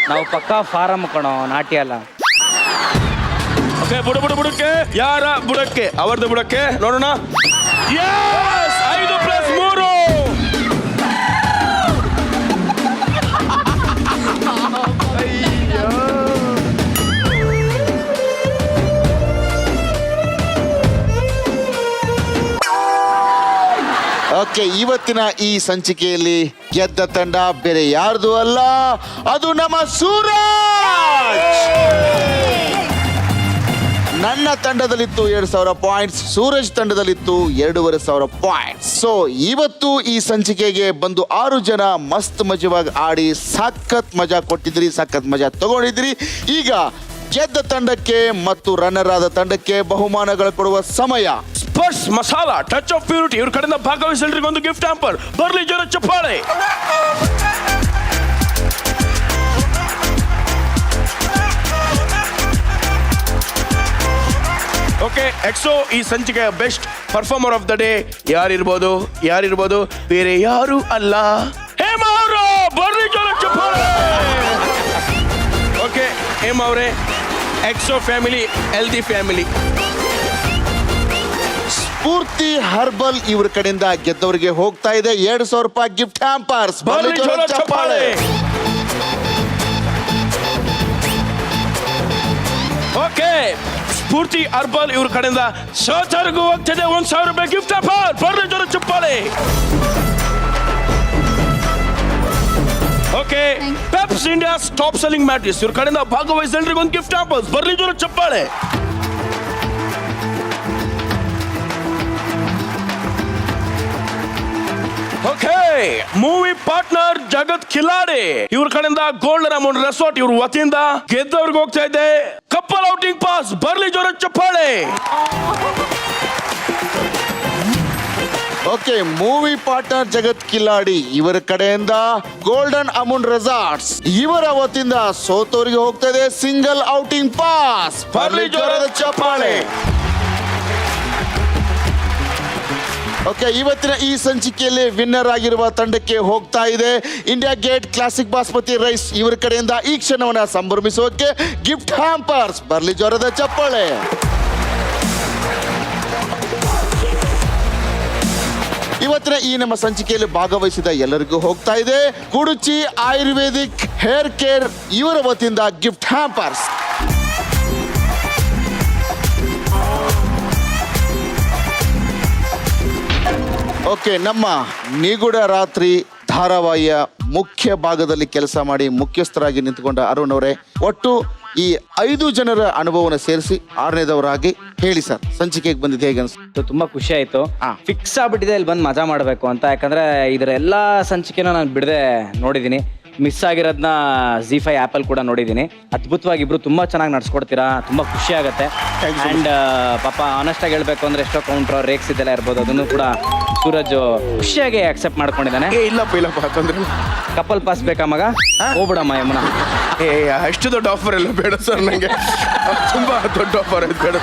ನಾವು ಪಕ್ಕಾ ಫಾರಂ ಕಣೋ, ನಾಟಿ ಅಲ್ಲ. ಓಕೆ, ಬುಡಕ್ಕೆ ಯಾರ ಬುಡಕ್ಕೆ? ಅವರದ್ದು ಬುಡಕ್ಕೆ ನೋಡೋಣ. 5+3. ಓಕೆ, ಇವತ್ತಿನ ಈ ಸಂಚಿಕೆಯಲ್ಲಿ ಗೆದ್ದ ತಂಡ ಬೇರೆ ಯಾರ್ದು ಅಲ್ಲ, ಅದು ನಮ್ಮ ಸೂರಜ್. ನನ್ನ ತಂಡದಲ್ಲಿತ್ತು 2,000 ಪಾಯಿಂಟ್ಸ್, ಸೂರಜ್ ತಂಡದಲ್ಲಿತ್ತು 2,500 ಪಾಯಿಂಟ್ಸ್. ಸೊ ಇವತ್ತು ಈ ಸಂಚಿಕೆಗೆ ಬಂದು 6 ಜನ ಮಸ್ತ್ ಮಜವಾಗಿ ಆಡಿ ಸಖತ್ ಮಜಾ ಕೊಟ್ಟಿದ್ರಿ, ಸಖತ್ ಮಜಾ ತಗೊಂಡಿದ್ರಿ. ಈಗ ಗೆದ್ದ ತಂಡಕ್ಕೆ ಮತ್ತು ರನ್ನರ್ ಆದ ತಂಡಕ್ಕೆ ಬಹುಮಾನಗಳು ಕೊಡುವ ಸಮಯ. Sparsh masala touch of purity ಇವ್ರ ಕಡೆಯಿಂದ ಭಾಗವಹಿಸಲ್ರಿಗೆ ಒಂದು ಗಿಫ್ಟ್ ಹ್ಯಾಂಪರ್. ಬರ್ಲಿ ಜೋರ ಚಪ್ಪಾಳೆ. ಓಕೆ, ಎಕ್ಸೋ ಈ ಸಂಚಿಕೆಯ best performer of the day ಯಾರಿರ್ಬೋದು? ಬೇರೆ ಯಾರು ಅಲ್ಲ, ಹೇಮಾ ಅವರು. ಬರ್ಲಿ ಜೋರ ಚಪ್ಪಾಳೆ. ಓಕೆ, ಹೇಮಾ ಅವರೇ, ಎಕ್ಸೋ ಫ್ಯಾಮಿಲಿ ಹೆಲ್ದಿ ಫ್ಯಾಮಿಲಿ. ಸ್ಫೂರ್ತಿ ಹರ್ಬಲ್ ಇವ್ರ ಕಡೆಯಿಂದ ಗೆದ್ದವರಿಗೆ ಹೋಗ್ತಾ ಇದೆ 2,000 ರೂಪಾಯಿ ಗಿಫ್ಟ್ ಹ್ಯಾಂಪರ್ಸ್. ಬರ್ಲಿ ಜೋರ ಚಪ್ಪಾಳೆ. ಓಕೆ, ಸ್ಫೂರ್ತಿ ಹರ್ಬಲ್ ಇವ್ರ ಕಡೆಯಿಂದ ಶೌಚಾರಿಗೂ ಹೋಗ್ತಿದೆ 1,000 ರೂಪಾಯಿ ಗಿಫ್ಟ್ ಹ್ಯಾಂಪರ್. ಬರ್ಲಿ ಜೋರ ಚಪ್ಪಾಳೆ. ಓಕೆ, ಪೆಪ್ಸ್ ಇಂಡಿಯಾ ಟಾಪ್ ಸೆಲ್ಲಿಂಗ್ ಮ್ಯಾಟ್ರಿಸ್ ಇವ್ರ ಕಡೆಯಿಂದ ಭಾಗವಹಿಸಲ್ರಿಗೆ ಒಂದು ಗಿಫ್ಟ್ ಹ್ಯಾಂಪರ್ಸ್. ಬರ್ಲಿ ಜೋರ ಚಪ್ಪಾಳೆ. ಓಕೆ, ಮೂವಿ ಪಾರ್ಟ್ನರ್ ಜಗತ್ ಖಿಲಾಡಿ ಇವ್ರ ಕಡೆಯಿಂದ ಗೋಲ್ಡನ್ ಅಮೌಂಟ್ ರೆಸಾರ್ಟ್ ಇವ್ರ ವತಿಯಿಂದ ಗೆದ್ದವ್ರಿಗೆ ಹೋಗ್ತಾ ಇದೆ ಕಪ್ಪಲ್ ಔಟಿಂಗ್ ಪಾಸ್. ಬರ್ಲಿ ಜೋರ ಚಪ್ಪಾಳೆ. ಓಕೆ, ಮೂವಿ ಪಾರ್ಟ್ನರ್ ಜಗತ್ ಕಿಲಾಡಿ ಇವರ ಕಡೆಯಿಂದ ಗೋಲ್ಡನ್ ಅಮೂನ್ ರೆಸಾರ್ಟ್ಸ್ ಇವರ ವತಿಯಿಂದ ಸೋತವರಿಗೆ ಹೋಗ್ತಾ ಇದೆ ಸಿಂಗಲ್ ಔಟಿಂಗ್ ಪಾಸ್. ಬರ್ಲಿ ಜೋರದ ಚಪ್ಪಾಳೆ. ಓಕೆ, ಇವತ್ತಿನ ಈ ಸಂಚಿಕೆಯಲ್ಲಿ ವಿನ್ನರ್ ಆಗಿರುವ ತಂಡಕ್ಕೆ ಹೋಗ್ತಾ ಇದೆ India Gate Classic basmati rice. ಇವರ ಕಡೆಯಿಂದ ಈ ಕ್ಷಣವನ್ನ ಸಂಭ್ರಮಿಸೋಕೆ ಗಿಫ್ಟ್ ಹ್ಯಾಂಪರ್ಸ್. ಬರ್ಲಿ ಜ್ವರದ ಚಪ್ಪಾಳೆ. ಇವತ್ತಿನ ಈ ನಮ್ಮ ಸಂಚಿಕೆಯಲ್ಲಿ ಭಾಗವಹಿಸಿದ ಎಲ್ಲರಿಗೂ ಹೋಗ್ತಾ ಇದೆ ಕುಡುಚಿ ಆಯುರ್ವೇದಿಕ್ ಹೇರ್ ಕೇರ್ ಇವರ ವತಿಯಿಂದ ಗಿಫ್ಟ್ ಹ್ಯಾಂಪರ್ಸ್. ಓಕೆ, ನಮ್ಮ ನಿಗೂಢ ರಾತ್ರಿ ಧಾರಾವಾಹಿಯ ಮುಖ್ಯ ಭಾಗದಲ್ಲಿ ಕೆಲಸ ಮಾಡಿ ಮುಖ್ಯಸ್ಥರಾಗಿ ನಿಂತುಕೊಂಡ ಅರುಣ್ ಅವರೇ, ಒಟ್ಟು ಈ 5 ಜನರ ಅನುಭವನ ಸೇರಿಸಿ 6ನೇದವರಾಗಿ ಹೇಳಿ ಸರ್, ಸಂಚಿಕೆಗೆ ಬಂದಿದೆ ಹೇಗೆ ಅನ್ಸುತ್ತೆ? ತುಂಬಾ ಖುಷಿ ಆಯ್ತು. ಫಿಕ್ಸ್ ಆಗ್ಬಿಟ್ಟಿದೆ ಇಲ್ಲಿ ಬಂದು ಮಜಾ ಮಾಡಬೇಕು ಅಂತ. ಯಾಕಂದ್ರೆ ಇದರ ಎಲ್ಲಾ ಸಂಚಿಕೆನ ನಾನು ಬಿಡದೆ ನೋಡಿದೀನಿ. ಮಿಸ್ ಆಗಿರೋದನ್ನ ZEE5 ಆ್ಯಪಲ್ಲಿ ಕೂಡ ನೋಡಿದ್ದೀನಿ. ಅದ್ಭುತವಾಗಿ ಇಬ್ರು ತುಂಬಾ ಚೆನ್ನಾಗಿ ನಡ್ಸ್ಕೊಡ್ತೀರಾ, ತುಂಬಾ ಖುಷಿ ಆಗುತ್ತೆ. ಅಂಡ್ ಪಾಪ ಆನೆಸ್ಟ್ ಆಗಿ ಹೇಳ್ಬೇಕು ಅಂದ್ರೆ ಎಷ್ಟೋ ಕೌಂಟ್ರ್ ರೇಕ್ಸ್ ಇದೆಲ್ಲ ಇರ್ಬೋದು, ಅದನ್ನು ಕೂಡ ಸೂರಜ್ ಖುಷಿಯಾಗಿ ಅಕ್ಸೆಪ್ಟ್ ಮಾಡ್ಕೊಂಡಿದ್ದಾನೆ. ಇಲ್ಲಪ್ಪ ತೊಂದ್ರೆ ಇಲ್ಲ. ಕಪಲ್ ಪಾಸ್ ಬೇಕಾ ಮಗ? ಹೋಗ್ಬಿಡಮ್ಮ ಯಮುನಾ. ಅಷ್ಟು ದೊಡ್ಡ ಆಫರ್ ಎಲ್ಲ ಬೇಡ ಸರ್, ನನಗೆ ತುಂಬಾ ದೊಡ್ಡ ಆಫರ್ ಇದು ಬೇಡ.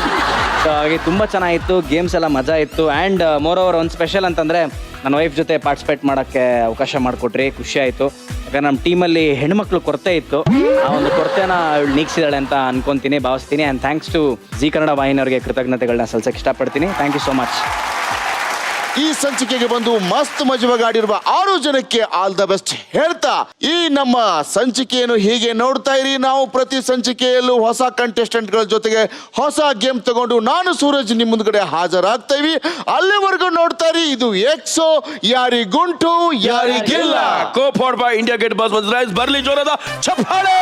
ಸೊ ಹಾಗೆ ತುಂಬಾ ಚೆನ್ನಾಗಿತ್ತು, ಗೇಮ್ಸ್ ಎಲ್ಲ ಮಜಾ ಇತ್ತು. ಆ್ಯಂಡ್ ಮೋರ್ ಓವರ್ ಒಂದು ಸ್ಪೆಷಲ್ ಅಂತಂದ್ರೆ ನನ್ನ ವೈಫ್ ಜೊತೆ ಪಾರ್ಟಿಸಿಪೇಟ್ ಮಾಡೋಕ್ಕೆ ಅವಕಾಶ ಮಾಡಿಕೊಟ್ರಿ, ಖುಷಿ ಆಯಿತು. ಯಾಕಂದ್ರೆ ನಮ್ಮ ಟೀಮಲ್ಲಿ ಹೆಣ್ಮಕ್ಳು ಕೊರತೆ ಇತ್ತು, ಆ ಒಂದು ಕೊರತೆನ ಅವಳು ನೀಗಿಸಿದಾಳೆ ಅಂತ ಅನ್ಕೊಂತೀನಿ, ಭಾವಿಸ್ತೀನಿ. And thanks to Zee Kannada ವಾಹಿನಿಯವರಿಗೆ ಕೃತಜ್ಞತೆಗಳನ್ನ ಸಲ್ಲಿಸಕ್ಕೆ ಇಷ್ಟಪಡ್ತೀನಿ. Thank you so much. ಈ ಸಂಚಿಕೆಗೆ ಬಂದು ಮಸ್ತ್ ಮಜವಾಗಿರುವ 6 ಜನಕ್ಕೆ ಆಲ್ ದ ಬೆಸ್ಟ್ ಹೇಳ್ತಾ, ಈ ನಮ್ಮ ಸಂಚಿಕೆಯನ್ನು ಹೀಗೆ ನೋಡ್ತಾ ಇರಿ. ನಾವು ಪ್ರತಿ ಸಂಚಿಕೆಯಲ್ಲೂ ಹೊಸ ಕಂಟೆಸ್ಟೆಂಟ್ಗಳ ಜೊತೆಗೆ ಹೊಸ ಗೇಮ್ ತಗೊಂಡು ನಾನು ಸೂರಜ್ ನಿಮ್ಮ ಮುಂದ್ಗಡೆ ಹಾಜರಾಗ್ತೇವೆ. ಅಲ್ಲಿವರೆಗೂ ನೋಡ್ತಾ ಇರಿ, ಇದು ಎಕ್ಸೋ ಯಾರಿಗುಂಟು ಯಾರಿಗಿಲ್ಲ. ಕೋ ಫಾರ್ by India Gate basmati rice. ಬರ್ಲಿ ಜೋರದ ಚಪ್ಪಾಳೆ.